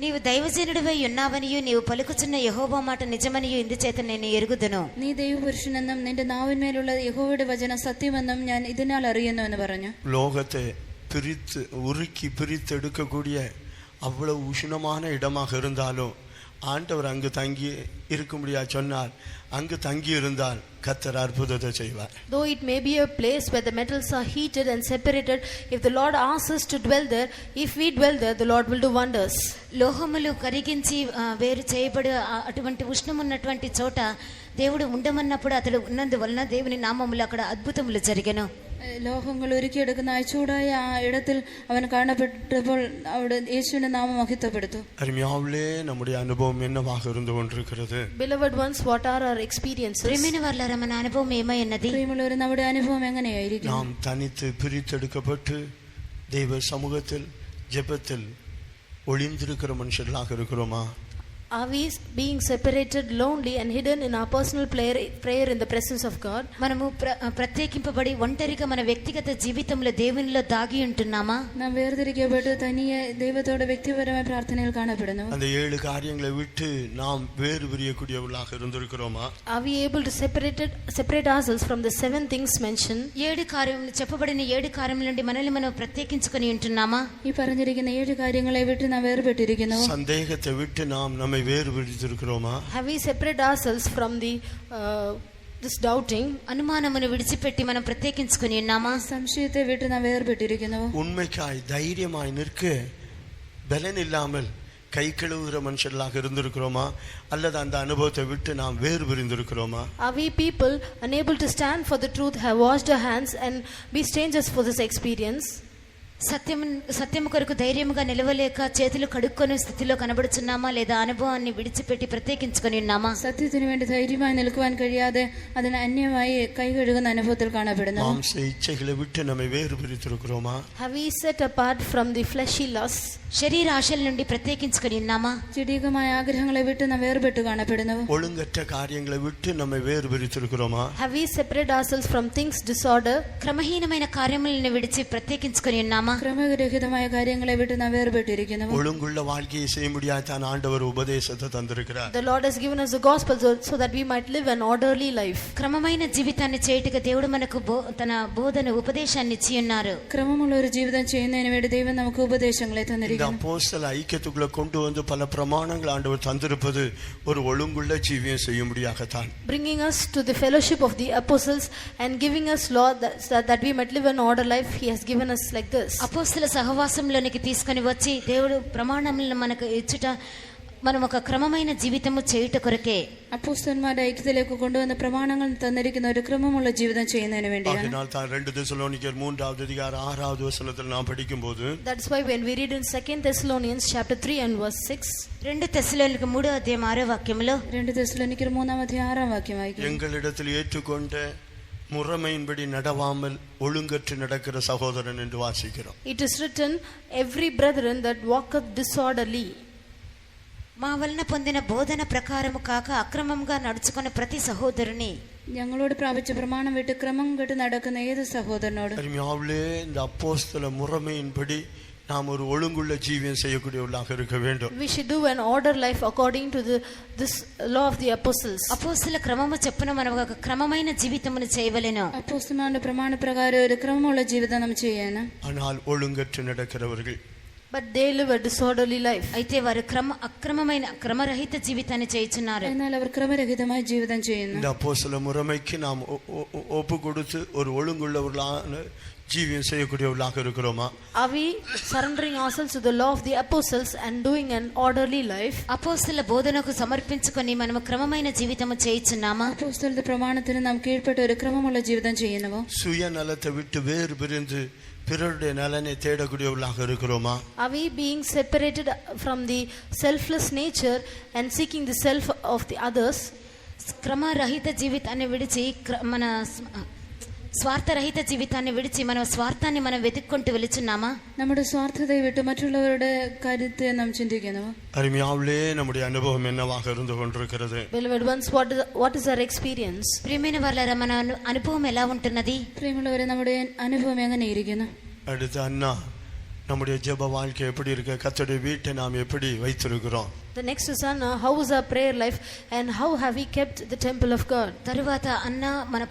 నీవు దైవజనుడివై ఉన్నావనియు నీవు పలుకుచున్న యెహోవా మాట నిజమనియు ఇందుచేత నేను ఎరుగుదును. നീ ദൈവപുരുഷനെന്നും നിന്റെ നാവിന്മേലുള്ള യഹോവയുടെ വചനം സത്യമെന്നും ഞാൻ ഇതിനാൽ അറിയുന്നു എന്ന് പറഞ്ഞു. லோகத்தை பிரித்து உருக்கி பிரித்து எடுக்கக்கூடிய அவ்வளவு உஷ்ணமான இடமாக இருந்தாலும் ஆண்டவர் அங்கு தங்கி இருக்கும்படியா சொன்னார், அங்கு தங்கி இருந்தால் கர்த்தர் அற்புதத்தை செய்வார். Though it may be a place where the metals are heated and separated, if the Lord asks us to dwell there, if we dwell there, the Lord will do wonders. లోహములు కరిగించి వేరు చేయబడి అటువంటి ఉష్ణం ఉన్నటువంటి చోట దేవుడు ఉండమన్నప్పుడు అతడు ఉన్నందువలన దేవుని నామములు అక్కడ అద్భుతములు జరిగెను. ലോഹങ്ങൾ ഒരുക്കിയെടുക്കുന്ന ചൂടായ ആ ഇടത്തിൽ അവൻ കാണപ്പെട്ടപ്പോൾ അവിടെ യേശുവിന്റെ നാമം മഹിത്തപ്പെടുത്തു. அருமையாவிலே நம்முடைய அனுபவம் என்னவாக இருந்து கொண்டிருக்கிறது? Beloved ones, what are our experiences? ప్రియమైన వారలారా, మన అనుభవం ఏమై ఉన్నది? പ്രിയമുള്ളവരെ, നമ്മുടെ അനുഭവം എങ്ങനെയായിരിക്കും? நாம் தனித்து பிரித்தெடுக்கப்பட்டு தெய்வ சமூகத்தில் ஜெபத்தில் ஒளிந்திருக்கிற மனுஷர்களாக இருக்கிறோமா? Are we being separated, lonely and hidden in our personal prayer in the presence of God? మనము ప్రత్యేకింపబడి ఒంటరిగా మన వ్యక్తిగత జీవితంలో దేవునిలో దాగి ఉంటున్నామా? നാം വേർതിരിക്കപ്പെട്ട് തനിയെ ദൈവത്തോടെ വ്യക്തിപരമായ പ്രാർത്ഥനയിൽ കാണപ്പെടുന്നു. அந்த 7 காரியங்களை விட்டு நாம் வேறு பிரியக்கூடியவர்களாக இருந்திருக்கிறோமா? Are we able to separate ourselves from the 7 things mentioned? 7 కార్యములు చెప్పబడిన 7 కార్యముల నుండి మనల్ని మనం ప్రత్యేకించుకొని ఉంటున్నామా? ഈ പറഞ്ഞിരിക്കുന്ന 7 കാര്യങ്ങളെ വിട്ട് നാം വേർപെട്ടിരിക്കുന്നു. சந்தேகத்தை விட்டு நாம் நம்மை வேறு பிரித்திருக்கிறோமா? Have we separated ourselves from the this doubting? అనుమానమును విడిచిపెట్టి మనం ప్రత్యేకించుకొని ఉన్నామా? സംശയത്തെ വിട്ട് നാം വേർപെട്ടിരിക്കുന്നു. உண்மைக்காய் தைரியமாய் நிற்க பலன் இல்லாமல் கை கழுவுகிற மனுஷர்களாக இருந்திருக்கிறோமா, அல்லது அந்த அனுபவத்தை விட்டு நாம் வேறு பிரிந்திருக்கிறோமா? Are we people unable to stand for the truth, have washed our hands and be strangers for this experience? సత్యము కొరకు ధైర్యముగా నిలవలేక చేతులు కడుక్కొని స్థితిలో కనబడుచున్నామా, లేదా అనుభవాన్ని విడిచిపెట్టి ప్రత్యేకించుకొని ఉన్నామా? സത്യത്തിനു വേണ്ടി ധൈര്യമായി നിൽക്കുവാൻ കഴിയാതെ അതിന് അന്യമായി കൈ കഴുകുന്ന അനുഭവത്തിൽ കാണപ്പെടുന്നു. மாம்ச இச்சைகளை விட்டு நம்மை வேறு பிரித்திருக்கிறோமா? Have we set apart from the fleshy lusts? శరీర ఆశల నుండి ప్రత్యేకించుకొని ఉన్నామా? ജഡികമായ ആഗ്രഹങ്ങളെ വിട്ട് നാം വേർപെട്ട് കാണപ്പെടുന്നു. ஒழுங்கற்ற காரியங்களை விட்டு நம்மை வேறு பிரித்திருக்கிறோமா? Have we separated ourselves from things disorder? క్రమహీనమైన కార్యములను విడిచి ప్రత్యేకించుకొని ఉన్నామా? ക്രമരഹിതമായ കാര്യങ്ങളെ വിട്ട് നാം വേർപെട്ടിരിക്കുന്നു. ஒழுங்குள்ள வாழ்க்கையை செய்ய முடியாத தான் ஆண்டவர் உபதேசத்தை தந்திருக்கிறார். The Lord has given us the gospel so that we might live an orderly life. క్రమమైన జీవితాన్ని చేయుటకు దేవుడు మనకు తన బోధన ఉపదేశాన్ని ఇచ్చి ఉన్నారు. ക്രമമുള്ള ഒരു ജീവിതം ചെയ്യുന്നതിന് വേണ്ടി ദൈവം നമുക്ക് ഉപദേശങ്ങളെ തന്നിരിക്കുന്നു. இந்த அப்போஸ்தல ஐக்கியத்துக்குள்ள கொண்டு வந்து பல பிரமாணங்கள் ஆண்டவர் தந்திருப்பது ஒரு ஒழுங்குள்ள ஜீவியம் செய்யும்படியாகத்தான். Bringing us to the fellowship of the apostles and giving us law that we might live an order life, he has given us like this. అపోస్తల సహవాసంలోనికి తీసుకొని వచ్చి దేవుడు ప్రమాణములను మనకు ఇచ్చుట మనం ఒక క్రమమైన జీవితము చేయుట కొరకే. അപ്പോസ്തലന്മാരുടെ ഐക്യത്തിലേക്ക് കൊണ്ടുവന്ന പ്രമാണങ്ങൾ തന്നിരിക്കുന്ന ഒരു ക്രമമുള്ള ജീവിതം ചെയ്യുന്നതിന് വേണ്ടിയാണ്. അതിനാൽ താൻ 2 തെസ്സലോനിക്കർ 3-ാം അധ്യായം 6-ാം വചനത്തിൽ നാം പഠിക്കുമ്പോൾ, That's why when we read in 2 Thessalonians chapter 3 and verse 6, 2 తెస్సలోనిక 3వ అధ్యాయం 6వ వాక్యములో, 2 തെസ്സലോനിക്കർ 3-ാം അധ്യായം 6-ാം വാക്യം വായിക്കുന്നു. எங்களிடத்தில் ஏற்றுக்கொண்ட முறைமையின்படி நடவாமல் ஒழுங்கற்று நடக்கிற சகோதரன் என்று வாசிக்கிறோம். it is written, every brethren that walketh disorderly. మా వలన పొందిన బోధన ప్రకారము కాక అక్రమంగా నడుచుకున్న ప్రతి సహోదరుని, ഞങ്ങളോട് പ്രാപിച്ച പ്രമാണം വിട്ട് ക്രമം കെട്ട് നടക്കുന്ന ഏത് സഹോദരനോട്. அருமையாவிலே இந்த அப்போஸ்தல முறைமையின்படி நாம் ஒரு ஒழுங்குள்ள ஜீவியம் செய்யக்கூடியவர்களாக இருக்க வேண்டும். We should do an order life according to this law of the apostles. అపోస్తల క్రమము చెప్పున మనం ఒక క్రమమైన జీవితమును చేయవలెను. അപ്പോസ്തലന്മാരുടെ പ്രമാണ പ്രകാരം ഒരു ക്രമമുള്ള ജീവിതം നാം ചെയ്യണം. ஆனால் ஒழுங்கற்று நடக்கிறவர்கள், But they live a disorderly life. అయితే వారు అక్రమమైన క్రమరహిత జీవితాన్ని చేయుచున్నారు. എന്നാൽ അവർ ക്രമരഹിതമായ ജീവിതം ചെയ്യുന്നു. இந்த அப்போஸ்தல முறைமைக்கு நாம் ஒப்பு கொடுத்து ஒரு ஒழுங்குள்ளவர்களான ஜீவியம் செய்யக்கூடியவர்களாக இருக்கிறோமா? Are we surrendering ourselves to the law of the apostles and doing an orderly life? అపోస్తల బోధనకు సమర్పించుకొని మనము క్రమమైన జీవితము చేయుచున్నామా? അപ്പോസ്തലരുടെ പ്രമാണത്തിന് നാം കീഴ്പ്പെട്ട് ഒരു ക്രമമുള്ള ജീവിതം ചെയ്യുന്നുവോ? சுயநலத்தை விட்டு வேறு பிரிந்து பிறருடைய நலனை தேடக்கூடியவர்களாக இருக்கிறோமா? Are we being separated from the selfless nature and seeking the self of the others? క్రమరహిత జీవితాన్ని విడిచి మన స్వార్థరహిత జీవితాన్ని విడిచి మన స్వార్థాన్ని మనం వెతుక్కుంటూ వెళుచున్నామా? നമ്മുടെ സ്വാർത്ഥതയെ വിട്ട് മറ്റുള്ളവരുടെ കാര്യത്തെ നാം ചിന്തിക്കുന്നുവോ? அருமையாவிலே நம்முடைய அனுபவம் என்னவாக இருந்து கொண்டிருக்கிறது? Beloved ones, what is our experience? ప్రియమైన వారలారా, మన అనుభవం ఎలా ఉంటున్నది? പ്രിയമുള്ളവരെ, നമ്മുടെ അനുഭവം എങ്ങനെയിരിക്കുന്നു? அடுத்து அண்ணா, நம்முடைய ஜெப வாழ்க்கை எப்படி இருக்கு? கர்த்தருடைய வீட்டை நாம் எப்படி வைத்திருக்கிறோம்? The next is Anna, how is our prayer life and how have we kept the temple of God? తరువాత అన్న, మన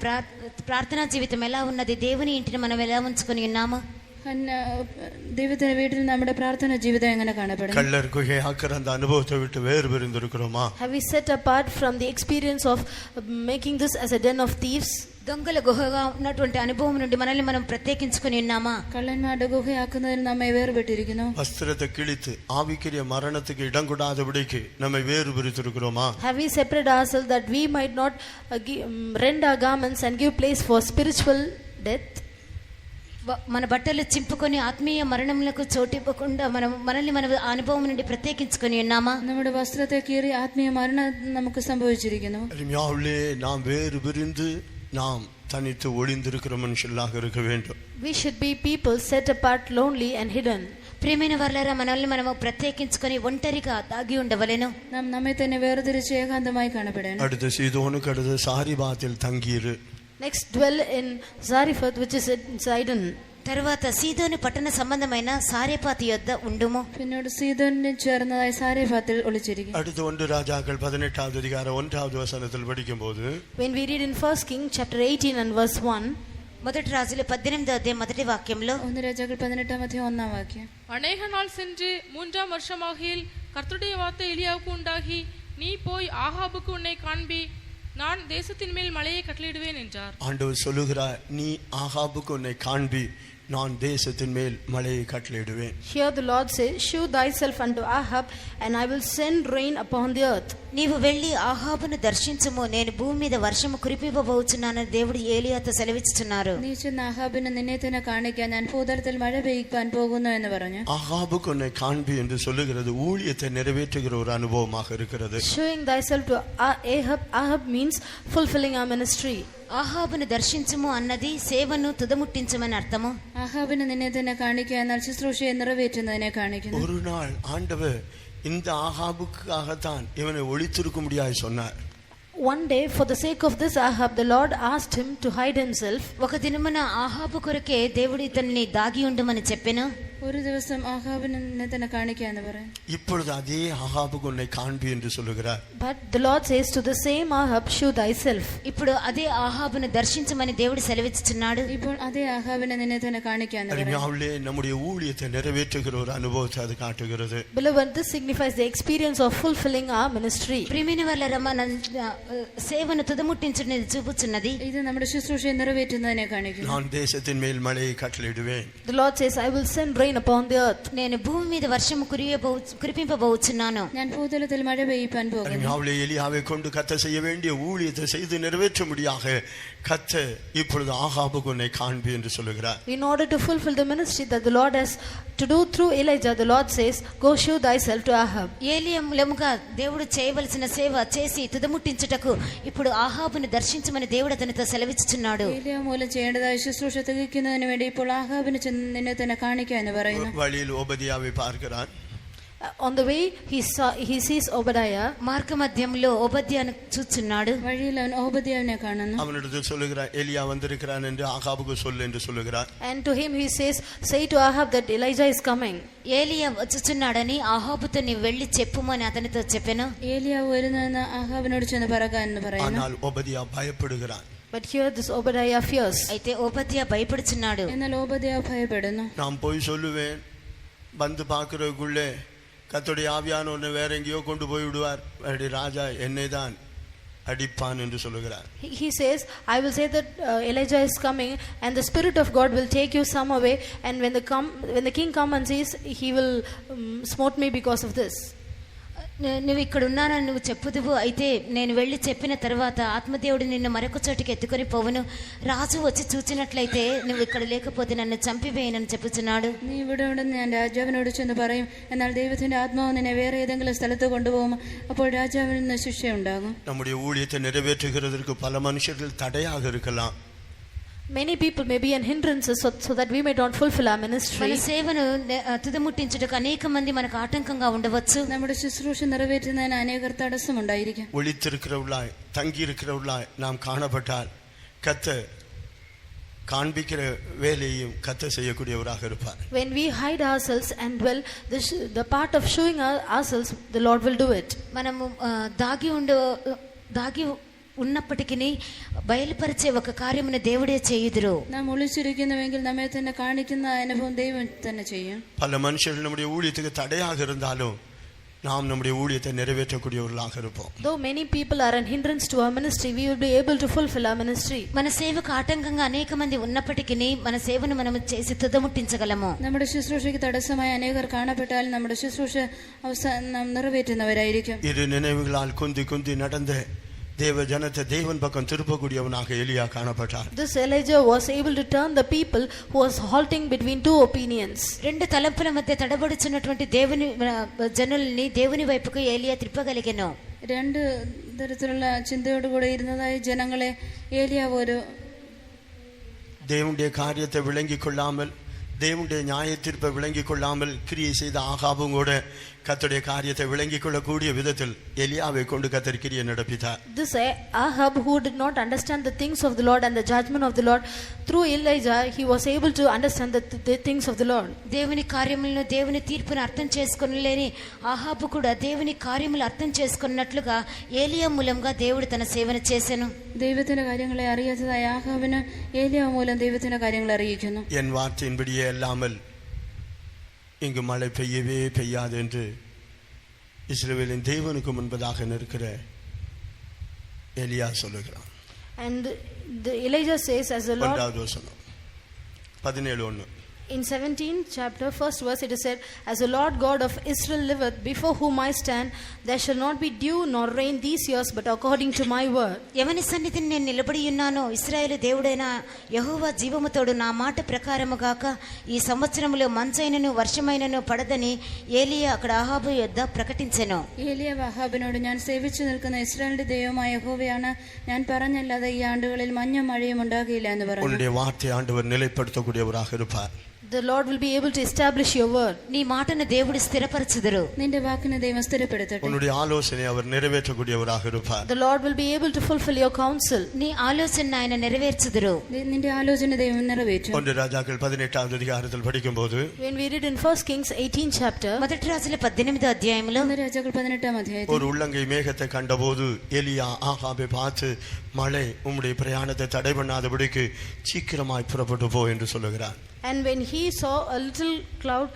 ప్రార్థనా జీవితం ఎలా ఉన్నది? దేవుని ఇంటిని మనం ఎలా ఉంచుకొని ఉన్నాము? ദൈവത്തിന്റെ വീട്ടിൽ നമ്മുടെ പ്രാർത്ഥന ജീവിതം എങ്ങനെ കാണപ്പെടുന്നു? கள்ளர் குகையாக்குற அந்த அனுபவத்தை விட்டு வேறு பிரிந்திருக்கிறோமா? Have we set apart from the experience of making this as a den of thieves? దొంగల గుహగా ఉన్నటువంటి అనుభవం నుండి మనల్ని మనం ప్రత్యేకించుకొని ఉన్నామా? കള്ളന്മാരുടെ ഗുഹയാക്കുന്നതിൽ നമ്മെ വേർപെട്ടിരിക്കുന്നു. வஸ்திரத்தை கிழித்து ஆவிக்குரிய மரணத்துக்கு இடம் கொடாதபடிக்கு நம்மை வேறு பிரித்திருக்கிறோமா? Have we separated ourselves that we might not rend our garments and give place for spiritual death? మన బట్టలు చింపుకొని ఆత్మీయ మరణములకు చోటివ్వకుండా మనల్ని మన అనుభవం నుండి ప్రత్యేకించుకొని ఉన్నామా? നമ്മുടെ വസ്ത്രത്തെ കീറി ആത്മീയ മരണം നമുക്ക് സംഭവിച്ചിരിക്കുന്നു. அருமையாவிலே நாம் வேறு பிரிந்து நாம் தனித்து ஒளிந்திருக்கிற மனுஷர்களாக இருக்க வேண்டும். We should be people set apart, lonely and hidden. ప్రియమైన వారలారా, మనల్ని మనము ప్రత్యేకించుకొని ఒంటరిగా దాగి ఉండవలెను. നാം നമ്മെ തന്നെ വേർതിരിച്ച് ഏകാന്തമായി കാണപ്പെടണം. அடுத்த சீதோனுக்கு அடுத்து சாரிபாத்தில் தங்கியிரு. Next, dwell in Zarephath, which is in Sidon. తర్వాత సీదోను పట్టణ సంబంధమైన సారెపాతి యొద్ద ఉండుము. പിന്നീട് സീദോനിൽ ചേർന്നതായി സാരെഫാത്തിൽ ഒളിച്ചിരിക്കും. அடுத்து 1 ராஜாக்கள் 18வது அதிகாரம் 1வது வசனத்தில் படிக்கும்போது, When we read in 1 King chapter 18 and verse 1, మొదటి రాజులు 18వ అధ్యాయం మొదటి వాక్యంలో, 1 രാജാക്കൾ 18 അധ്യായം 1 വാക്യം, அநேக நாள் சென்று 3ஆம் வருஷமாகில் கர்த்தருடைய வார்த்தை எலியாவுக்கு உண்டாகி, நீ போய் ஆகாபுக்கு உன்னை காண்பி, நான் தேசத்தின் மேல் மழையை கட்டளையிடுவேன் என்றார். ஆண்டவர் சொல்லுகிறார், நீ ஆகாபுக்கு உன்னை காண்பி, நான் தேசத்தின் மேல் மழையை கட்டளையிடுவேன். here the Lord says, shew thyself unto Ahab, and I will send rain upon the earth. నీవు వెళ్ళి ఆహాబును దర్శించుము, నేను భూమి మీద వర్షము కురిపివ్వబోచున్నానని దేవుడు ఏలియాతో సెలవిచ్చుచున్నారు. നീ ചെന്ന് ആഹാബിന് നിന്നെ തന്നെ കാണിക്കാൻ ഞാൻ ഭൂതലത്തിൽ മഴ പെയ്യിക്കാൻ പോകുന്നു എന്ന് പറഞ്ഞു. ஆகாபுக்கு உன்னை காண்பி என்று சொல்லுகிறது ஊழியத்தை நிறைவேற்றுகிற ஒரு அனுபவமாக இருக்கிறது. Showing thyself to Ahab means fulfilling our ministry. ఆహాబును దర్శించుము అన్నది సేవను తుదముట్టించమని అర్థము. ആഹാബിന് നിന്നെ തന്നെ കാണിക്കുക എന്നാൽ ശുശ്രൂഷയെ നിറവേറ്റുന്നതിനെ കാണിക്കുന്നു. ஒரு நாள் ஆண்டவர் இந்த ஆகாபுக்காகத்தான் இவனை ஒளித்திருக்க முடியாது சொன்னார். One day, for the sake of this Ahab, the Lord asked him to hide himself. ఒక దినమున ఆహాబు కొరకే దేవుడు ఇతన్ని దాగి ఉండమని చెప్పెను. ഒരു ദിവസം ആഹാബിന് നിന്നെ തന്നെ കാണിക്കാന്ന് പറയും. இப்பொழுது அதே ஆகாபுக்கு உன்னை காண்பி என்று சொல்லுகிறார். But the Lord says to the same Ahab, shew thyself. ఇప్పుడు అదే ఆహాబును దర్శించమని దేవుడు సెలవిచ్చుచున్నాడు. ഇപ്പോൾ അതേ ആഹാബിനെ നിന്നെ തന്നെ കാണിക്കാന്ന് പറയും. அருமையாவிலே நம்முடைய ஊழியத்தை நிறைவேற்றுகிற ஒரு அனுபவத்தை அது காட்டுகிறது. Beloved, this signifies the experience of fulfilling our ministry. ప్రియమైన వాళ్ళరా, మన సేవను తుదముట్టించుటని చూపుచున్నది. ഇത് നമ്മുടെ ശുശ്രൂഷയെ നിറവേറ്റുന്നതിനെ കാണിക്കുന്നു. நான் தேசத்தின் மேல் மழையை கட்டளையிடுவேன். The Lord says, I will send rain upon the earth. నేను భూమి మీద వర్షము కురిపింపబోచున్నాను. ഞാൻ ഭൂതലത്തിൽ മഴ പെയ്യിപ്പാൻ പോകുന്നു. அருமையாவிலே எலியாவை கொண்டு கர்த்தர் செய்ய வேண்டிய ஊழியத்தை செய்து நிறைவேற்ற முடியாக கர்த்தர் இப்பொழுது ஆகாபுக்கு உன்னை காண்பி என்று சொல்லுகிறார். In order to fulfill the ministry that the Lord has to do through Elijah, the Lord says, go shew thyself to Ahab. ఏలియా మూలముగా దేవుడు చేయవలసిన సేవ చేసి తుదముట్టించుటకు ఇప్పుడు ఆహాబును దర్శించమని దేవుడు అతనితో సెలవిచ్చుచున్నాడు. ഏലിയ മൂലം ചെയ്യേണ്ടതായ ശുശ്രൂഷ തികയ്ക്കുന്നതിന് വേണ്ടി ഇപ്പോൾ ആഹാബിന് ചെന്ന് നിന്നെ തന്നെ കാണിക്കാന്ന് പറയുന്നു. வழியில் ஓபதியாவை பார்க்கிறான். On the way, he sees Obadiah. మార్గ మధ్యంలో ఓబద్యాను చూచున్నాడు. വഴിയിൽ അവൻ ഓബദ്യാവിനെ കാണുന്നു. அவனிடத்தில் சொல்லுகிறான், எலியா வந்திருக்கிறான் என்று ஆகாபுக்கு சொல்லு என்று சொல்லுகிறான். And to him he says, say to Ahab that Elijah is coming. ఏలియా వచ్చుచున్నాడని ఆహాబుతో నీవు వెళ్ళి చెప్పుము అని అతనితో చెప్పెను. ഏലിയ വരുന്നെന്ന് ആഹാബിനോട് ചെന്ന് പറകാൻ എന്ന് പറയുന്നു. ஆனால் ஓபதியா பயப்படுகிறான். But here this Obadiah fears. అయితే ఓబద్యా భయపడుచున్నాడు. എന്നാൽ ഓബദ്യാവ് ഭയപ്പെടുന്നു. நான் போய் சொல்லுவேன், வந்து பார்க்கறதுக்குள்ளே கர்த்தருடைய ஆவியான ஒன்று வேற எங்கேயோ கொண்டு போய் விடுவார், அப்படி ராஜா என்னை தான் அடிப்பான் என்று சொல்லுகிறார். He says, I will say that Elijah is coming and the Spirit of God will take you some away, and when the king comes and sees, he will smote me because of this. నువ్వు ఇక్కడ ఉన్నానని నువ్వు చెప్పుదువు, అయితే నేను వెళ్ళి చెప్పిన తర్వాత ఆత్మదేవుడు నిన్ను మరొక చోటికి ఎత్తుకొని పోవును. రాజు వచ్చి చూచినట్లయితే నువ్వు ఇక్కడ లేకపోతే నన్ను చంపివేయనని చెప్పుచున్నాడు. നീ ഇവിടെ ഉണ്ടെന്ന് ഞാൻ രാജാവിനോട് ചെന്ന് പറയും, എന്നാൽ ദൈവത്തിന്റെ ആത്മാവ് നിന്നെ വേറെ ഏതെങ്കിലും സ്ഥലത്ത് കൊണ്ടുപോകും, അപ്പോൾ രാജാവിന് നിന്ന് ശിക്ഷയുണ്ടാകും. நம்முடைய ஊழியத்தை நிறைவேற்றுகிறதற்கு பல மனுஷர்கள் தடையாக இருக்கலாம். Many people may be an hindrance so that we may not fulfill our ministry. మన సేవను తుదముట్టించుటకు అనేక మంది మనకు ఆటంకంగా ఉండవచ్చు. നമ്മുടെ ശുശ്രൂഷ നിറവേറ്റുന്നതിന് അനേകർ തടസ്സമുണ്ടായിരിക്കും. ஒளித்திருக்கிறவர்களாய் தங்கி இருக்கிறவர்களாய் நாம் காணப்பட்டால் கர்த்தர் காண்பிக்கிற வேலையும் கர்த்தர் செய்யக்கூடியவராக இருப்பார். When we hide ourselves and dwell, the part of showing ourselves, the Lord will do it. మనము దాగి ఉన్నప్పటికీ బయలుపరిచే ఒక కార్యమును దేవుడే చేయుదురు. നാം ഒളിച്ചിരിക്കുന്നുവെങ്കിൽ നമ്മെ തന്നെ കാണിക്കുന്ന അനുഭവം ദൈവം തന്നെ ചെയ്യും. பல மனுஷர்கள் நம்முடைய ஊழியத்துக்கு தடையாக இருந்தாலும் நாம் நம்முடைய ஊழியத்தை நிறைவேற்றக்கூடியவர்களாக இருப்போம். Though many people are an hindrance to our ministry, we will be able to fulfill our ministry. మన సేవకు ఆటంకంగా అనేక మంది ఉన్నప్పటికీ మన సేవను మనం చేసి తుదముట్టించగలము. നമ്മുടെ ശുശ്രൂഷയ്ക്ക് തടസ്സമായി അനേകർ കാണപ്പെട്ടാൽ നമ്മുടെ ശുശ്രൂഷ നാം നിറവേറ്റുന്നവരായിരിക്കും. இரு நினைவுகளால் குந்தி குந்தி நடந்த தேவ ஜனத்தை தேவன் பக்கம் திருப்பக்கூடியவனாக எலியா காணப்பட்டார். This Elijah was able to turn the people who was halting between two opinions. రెండు తలంపుల మధ్య తడబడుచున్నటువంటి దేవుని జనుల్ని దేవుని వైపుకు ఏలియా త్రిప్పగలిగెను. രണ്ട് തരത്തിലുള്ള ചിന്തയോടുകൂടെ ഇരുന്നതായ ജനങ്ങളെ ഏലിയാവ് ഒരു தேவனுடைய காரியத்தை விளங்கிக் கொள்ளாமல் தேவனுடைய நியாய தீர்ப்பை விளங்கிக் கொள்ளாமல் கிரியை செய்த ஆகாபும் கூட கர்த்தருடைய காரியத்தை விளங்கிக் கொள்ளக்கூடிய விதத்தில் எலியாவை கொண்டு கர்த்தர் கிரியை நடப்பித்தார். This Ahab, who did not understand the things of the Lord and the judgment of the Lord, through Elijah he was able to understand the things of the Lord. దేవుని కార్యములను దేవుని తీర్పును అర్థం చేసుకొనలేని ఆహాబు కూడా దేవుని కార్యములు అర్థం చేసుకున్నట్లుగా ఏలియా మూలంగా దేవుడు తన సేవను చేసెను. ദൈവത്തിന്റെ കാര്യങ്ങളെ അറിയാത്തതായ ആഹാബിന് ഏലിയാവ് മൂലം ദൈവത്തിന്റെ കാര്യങ്ങൾ അറിയിക്കുന്നു. என் வார்த்தையின்படியே அல்லாமல் இங்கு மழை பெய்யவே பெய்யாது என்று இஸ்ரவேலின் தேவனுக்கு முன்பதாக நிற்கிற எலியா சொல்லுகிறான். And the Elijah says, as the Lord, 1வது வசனம் 17:1. in 17th chapter, first verse, it is said, as the Lord God of Israel liveth, before whom I stand, there shall not be dew nor rain these years, but according to my word. ఎవని సన్నిధిని నేను నిలబడి ఉన్నానో ఇశ్రాయేలు దేవుడైన యెహోవా జీవముతోడు నా మాట ప్రకారము గాక ఈ సంవత్సరములో మంచైనను వర్షమైనను పడదని ఏలియా అక్కడ ఆహాబు యొద్ద ప్రకటించెను. ഏലിയാവ് ആഹാബിനോട്, ഞാൻ സേവിച്ചു നിൽക്കുന്ന ഇസ്രായേലിന്റെ ദൈവമായ യഹോവയാണ്, ഞാൻ പറഞ്ഞല്ലാതെ ഈ ആണ്ടുകളിൽ മഞ്ഞും മഴയും ഉണ്ടാകില്ല എന്ന് പറഞ്ഞു. உன்னுடைய வார்த்தை ஆண்டவர் நிலைப்படுத்தக்கூடியவராக இருப்பார். The Lord will be able to establish your word. నీ మాటను దేవుడు స్థిరపరచుదురు. നിന്റെ വാക്കിനെ ദൈവം സ്ഥിരപ്പെടുത്തട്ടെ. உன்னுடைய ஆலோசனை அவர் நிறைவேற்றக்கூடியவராக இருப்பார். The Lord will be able to fulfill your counsel. నీ ఆలోచన ఆయన నెరవేర్చుదురు. നിന്റെ ആലോചന ദൈവം നിറവേറ്റും. 1 ராஜாக்கள் 18வது அதிகாரத்தில் படிக்கும்போது, When we read in 1 Kings 18th chapter, మొదటి రాజుల 18వ అధ్యాయంలో രാജാക്കൾ 18ാം അധ്യായത്തിൽ ஒரு உள்ளங்கை மேகத்தை கண்டபோது எலியா ஆகாபை பார்த்து, மழை உம்முடைய பிரயாணத்தை தடை பண்ணாதபடிக்கு சீக்கிரமாய் புறப்பட்டு போ என்று சொல்லுகிறார். and when he saw a little cloud,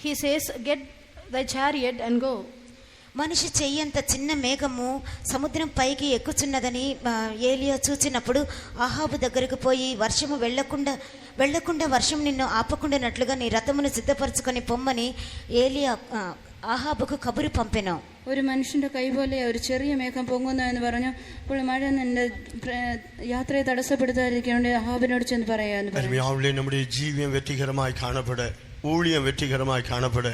he says, get thy chariot and go. మనిషి చెయ్యంత చిన్న మేఘము సముద్రం పైకి ఎక్కుచున్నదని ఏలియా చూచినప్పుడు ఆహాబు దగ్గరకు పోయి, వర్షము వెళ్లకుండా వర్షం నిన్ను ఆపకుండానట్లుగా నీ రథమును సిద్ధపరచుకొని పొమ్మని ఏలియా ആഹാബുക്ക് കബറ് പമ്പനോ. ഒരു മനുഷ്യന്റെ കൈ പോലെ ഒരു ചെറിയ മേഘം പൊങ്ങുന്നു എന്ന് പറഞ്ഞു. അപ്പോൾ മഴ നിന്റെ യാത്രയെ തടസ്സപ്പെടുത്താതിരിക്കാൻ ആഹാബിനോട് ചെന്ന് പറയാന്ന് പറഞ്ഞു. நம்முடைய ஜீவியம் வெற்றிகரமாய் காணப்பட, ஊழியம் வெற்றிகரமாய் காணப்பட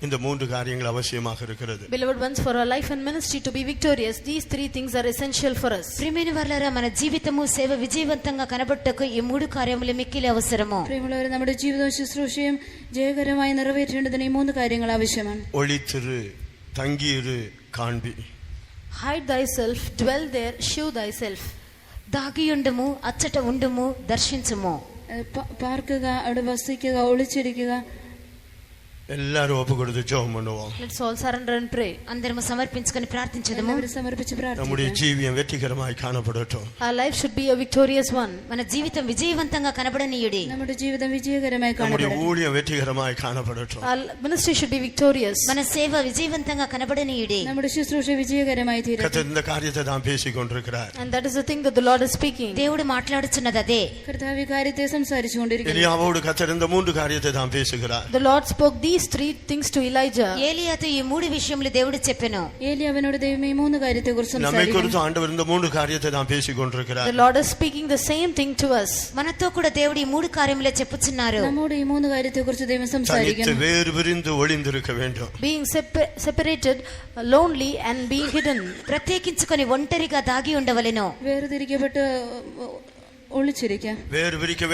இந்த 3 காரியங்கள் அவசியமாக இருக்கிறது. Beloved ones, for our life and ministry to be victorious, these 3 things are essential for us. ప్రియమైన వారలారా, మన జీవితము సేవ విజయవంతంగా కనబడటకు ఈ 3 కార్యములు మిక్కిలి అవసరము. പ്രിയമുള്ളവരെ, നമ്മുടെ ജീവിതവും ശുശ്രൂഷയും ജയകരമായി നിറവേറ്റേണ്ടതിന് ഈ 3 കാര്യങ്ങൾ ആവശ്യമാണ്. ஒளித்திரு, தங்கியிரு, காண்பி. Hide thyself, dwell there, shew thyself. దాగియుండుము, అచ్చట ఉండుము, దర్శించుము. പാർക്കുക, അവിടെ വസിക്കുക, ഒളിച്ചിരിക്കുക. எல்லாரும் ஒப்பு கொடுத்து ஜெபம் பண்ணுவோம். Let's all surrender and pray. అందరము సమర్పించుకొని ప్రార్థించుదాము. സമർപ്പിച്ച് நம்முடைய പ്രാർത്ഥിക്കാം. ஜீவியம் வெற்றிகரமாய் காணப்படட்டும். Our life should be a victorious one. మన జీవితం విజయవంతంగా కనబడనీయుడి. നമ്മുടെ ജീവിതം വിജയകരമായി நம்முடைய കാണപ്പെടട്ടെ. ஊழியம் வெற்றிகரமாய் காணப்படட்டும். Our ministry should be victorious. మన సేవ విజయవంతంగా కనబడనీయుడి. നമ്മുടെ ശുശ്രൂഷ വിജയകരമായി തീരട്ടെ. கர்த்தர் இந்த காரியத்தை தான் பேசிக் கொண்டிருக்கிறார். And that is the thing that the Lord is speaking. దేవుడు మాట్లాడుచున్నది అదే. കർത്താവ് ഈ കാര്യത്തെ സംസാരിച്ചുകൊണ്ടിരിക്കുന്നു. எலியாவோடு கர்த்தர் இந்த 3 காரியத்தை தான் பேசுகிறார். The Lord spoke these 3 things to Elijah. ఏలియాతో ఈ 3 విషయములు దేవుడు చెప్పెను. ഏലിയാവിനോട് ദൈവം ഈ 3 കാര്യത്തെക്കുറിച്ച് நம்மை സംസാരിക്കുന്നു. குறித்து ஆண்டவர் இந்த 3 காரியத்தை தான் பேசிக் கொண்டிருக்கிறார். The Lord is speaking the same thing to us. మనతో కూడా దేవుడు ఈ 3 కార్యములే చెప్పుచున్నారు. നമ്മോട് ഈ 3 കാര്യത്തെക്കുറിച്ച് ദൈവം தனித்து സംസാരിക്കുന്നു. வேறு விரிந்து ஒளிந்திருக்க வேண்டும். Being separated, lonely and being hidden. ప్రత్యేకించుకొని ఒంటరిగా దాగి ఉండవలెను. വേർതിരിക്കപ്പെട്ട് ഒളിച്ചിരിക്കാം. வேறு விரிக்க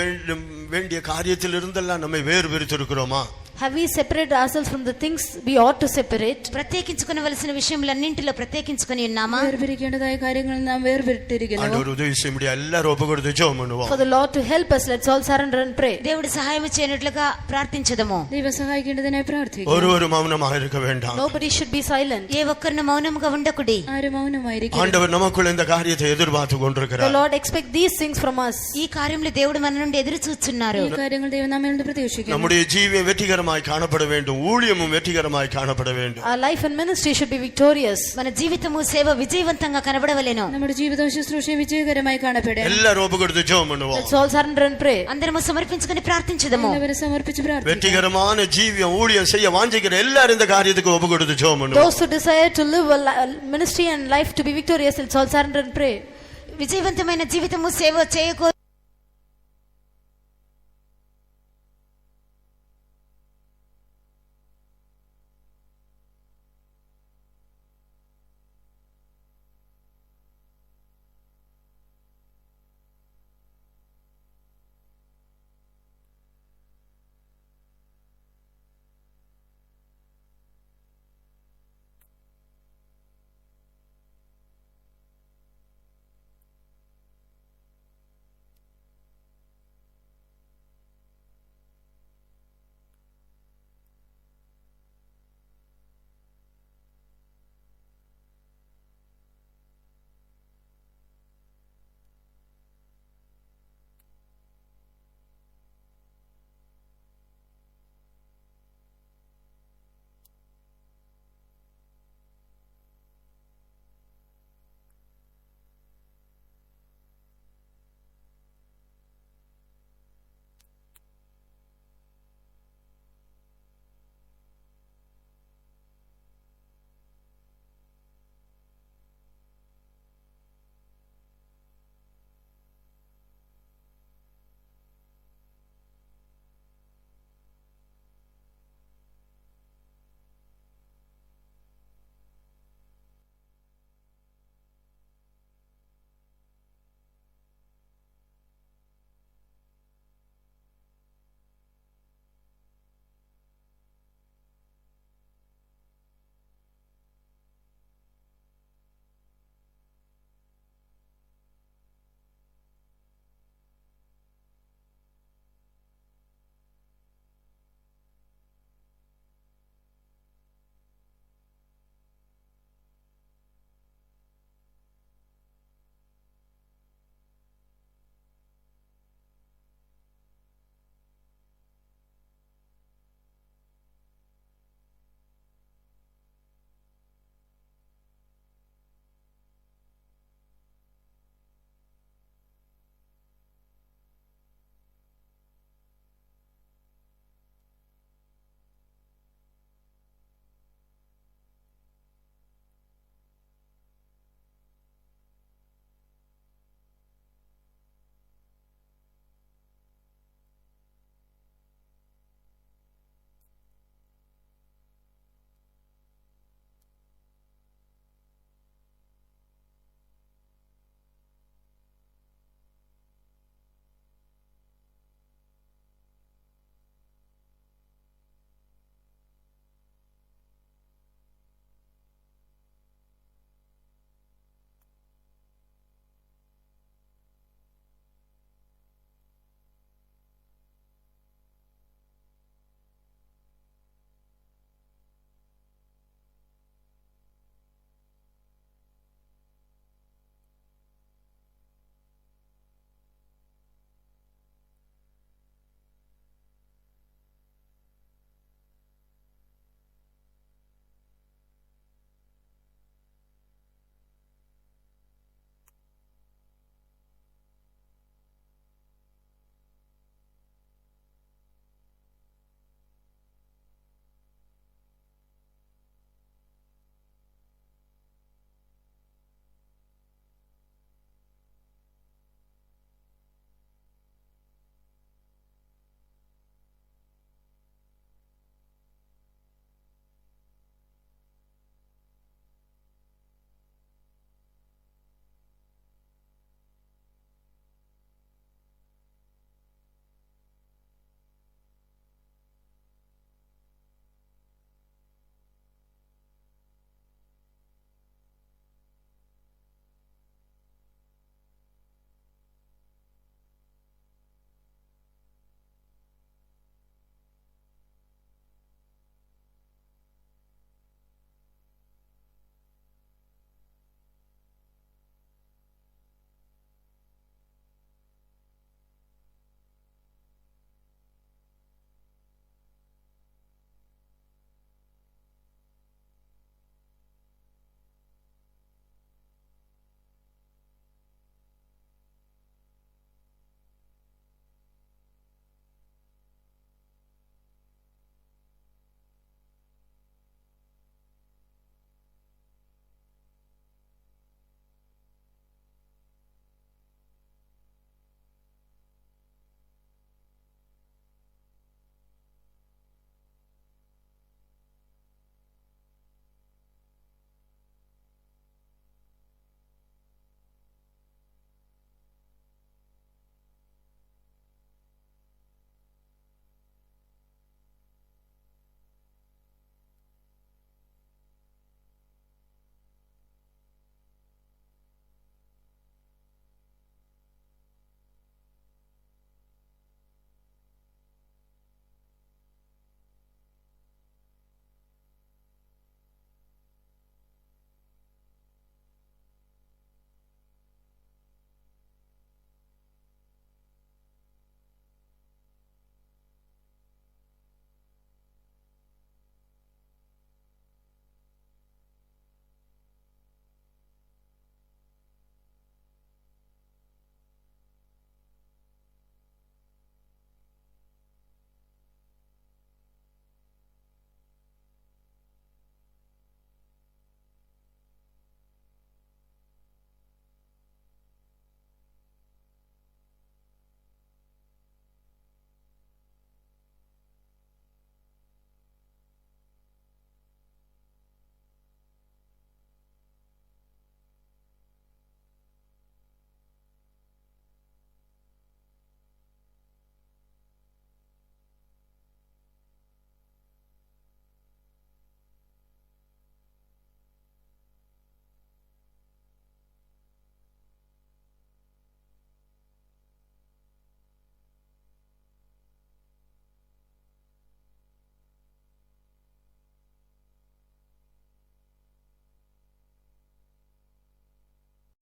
வேண்டிய காரியத்தில் இருந்தெல்லாம் நம்மை வேறு விரித்திருக்கிறோமா? Have we separated ourselves from the things we ought to separate? ప్రత్యేకించుకొనవలసిన విషయములన్నింటిలో ప్రత్యేకించుకొని ఉన్నామా? വേർപിരിക്കേണ്ടതായ കാര്യങ്ങളിൽ നാം വേർപെട്ടിരിക്കുന്നു. ஆண்டவர் உதவி செய்ய முடியாது, எல்லாரும் ஒப்பு கொடுத்து ஜெபம் பண்ணுவோம். For the Lord to help us, let's all surrender and pray. దేవుడు సహాయం చేయనట్లుగా ప్రార్థించదము. ദൈവം സഹായിക്കേണ്ടതിനായി പ്രാർത്ഥിക്കുന്നു. ஒரு மௌனமாக இருக்க வேண்டாம். Nobody should be silent. ఏ ఒక్కరిని మౌనముగా ఉండకుడి. ആരും മൗനമായിരിക്കും. ஆண்டவர் நமக்குள்ள இந்த காரியத்தை எதிர்பார்த்து The கொண்டிருக்கிறார். Lord expects these things from us. ఈ కార్యంలో దేవుడు మన నుండి ఎదురు చూస్తున్నారు. ഈ കാര്യങ്ങൾ ദൈവം നമ്മിൽ നിന്ന് പ്രതീക്ഷിക്കുന്നു. நம்முடைய ஜீவியம் வெற்றிகரமாய் காணப்பட வேண்டும், ஊழியமும் வெற்றிகரமாய் காணப்பட வேண்டும். Our life and ministry should be victorious. మన జీవితము సేవ విజయవంతంగా కనబడవలెను. നമ്മുടെ ജീവിതവും ശുശ്രൂഷയും വിജയകരമായി കാണപ്പെടണം. எல்லாரும் ஒப்பு கொடுத்து ஜெபம் பண்ணுவோம். Let's all surrender and pray. అందరము సమర్పించుకొని ప్రార్థించదము. എല്ലാവരും സമർപ്പിച്ച് പ്രാർത്ഥിക്കാം. வெற்றிகரமான ஜீவியம் ஊழியம் செய்ய வாஞ்சிக்கிற எல்லாரும் இந்த காரியத்துக்கு ஒப்பு கொடுத்து ஜெபம் பண்ணுவோம். Those who desire to live a ministry and life to be victorious, let's all surrender and pray. విజయవంతమైన జీవితము సేవ చేయకో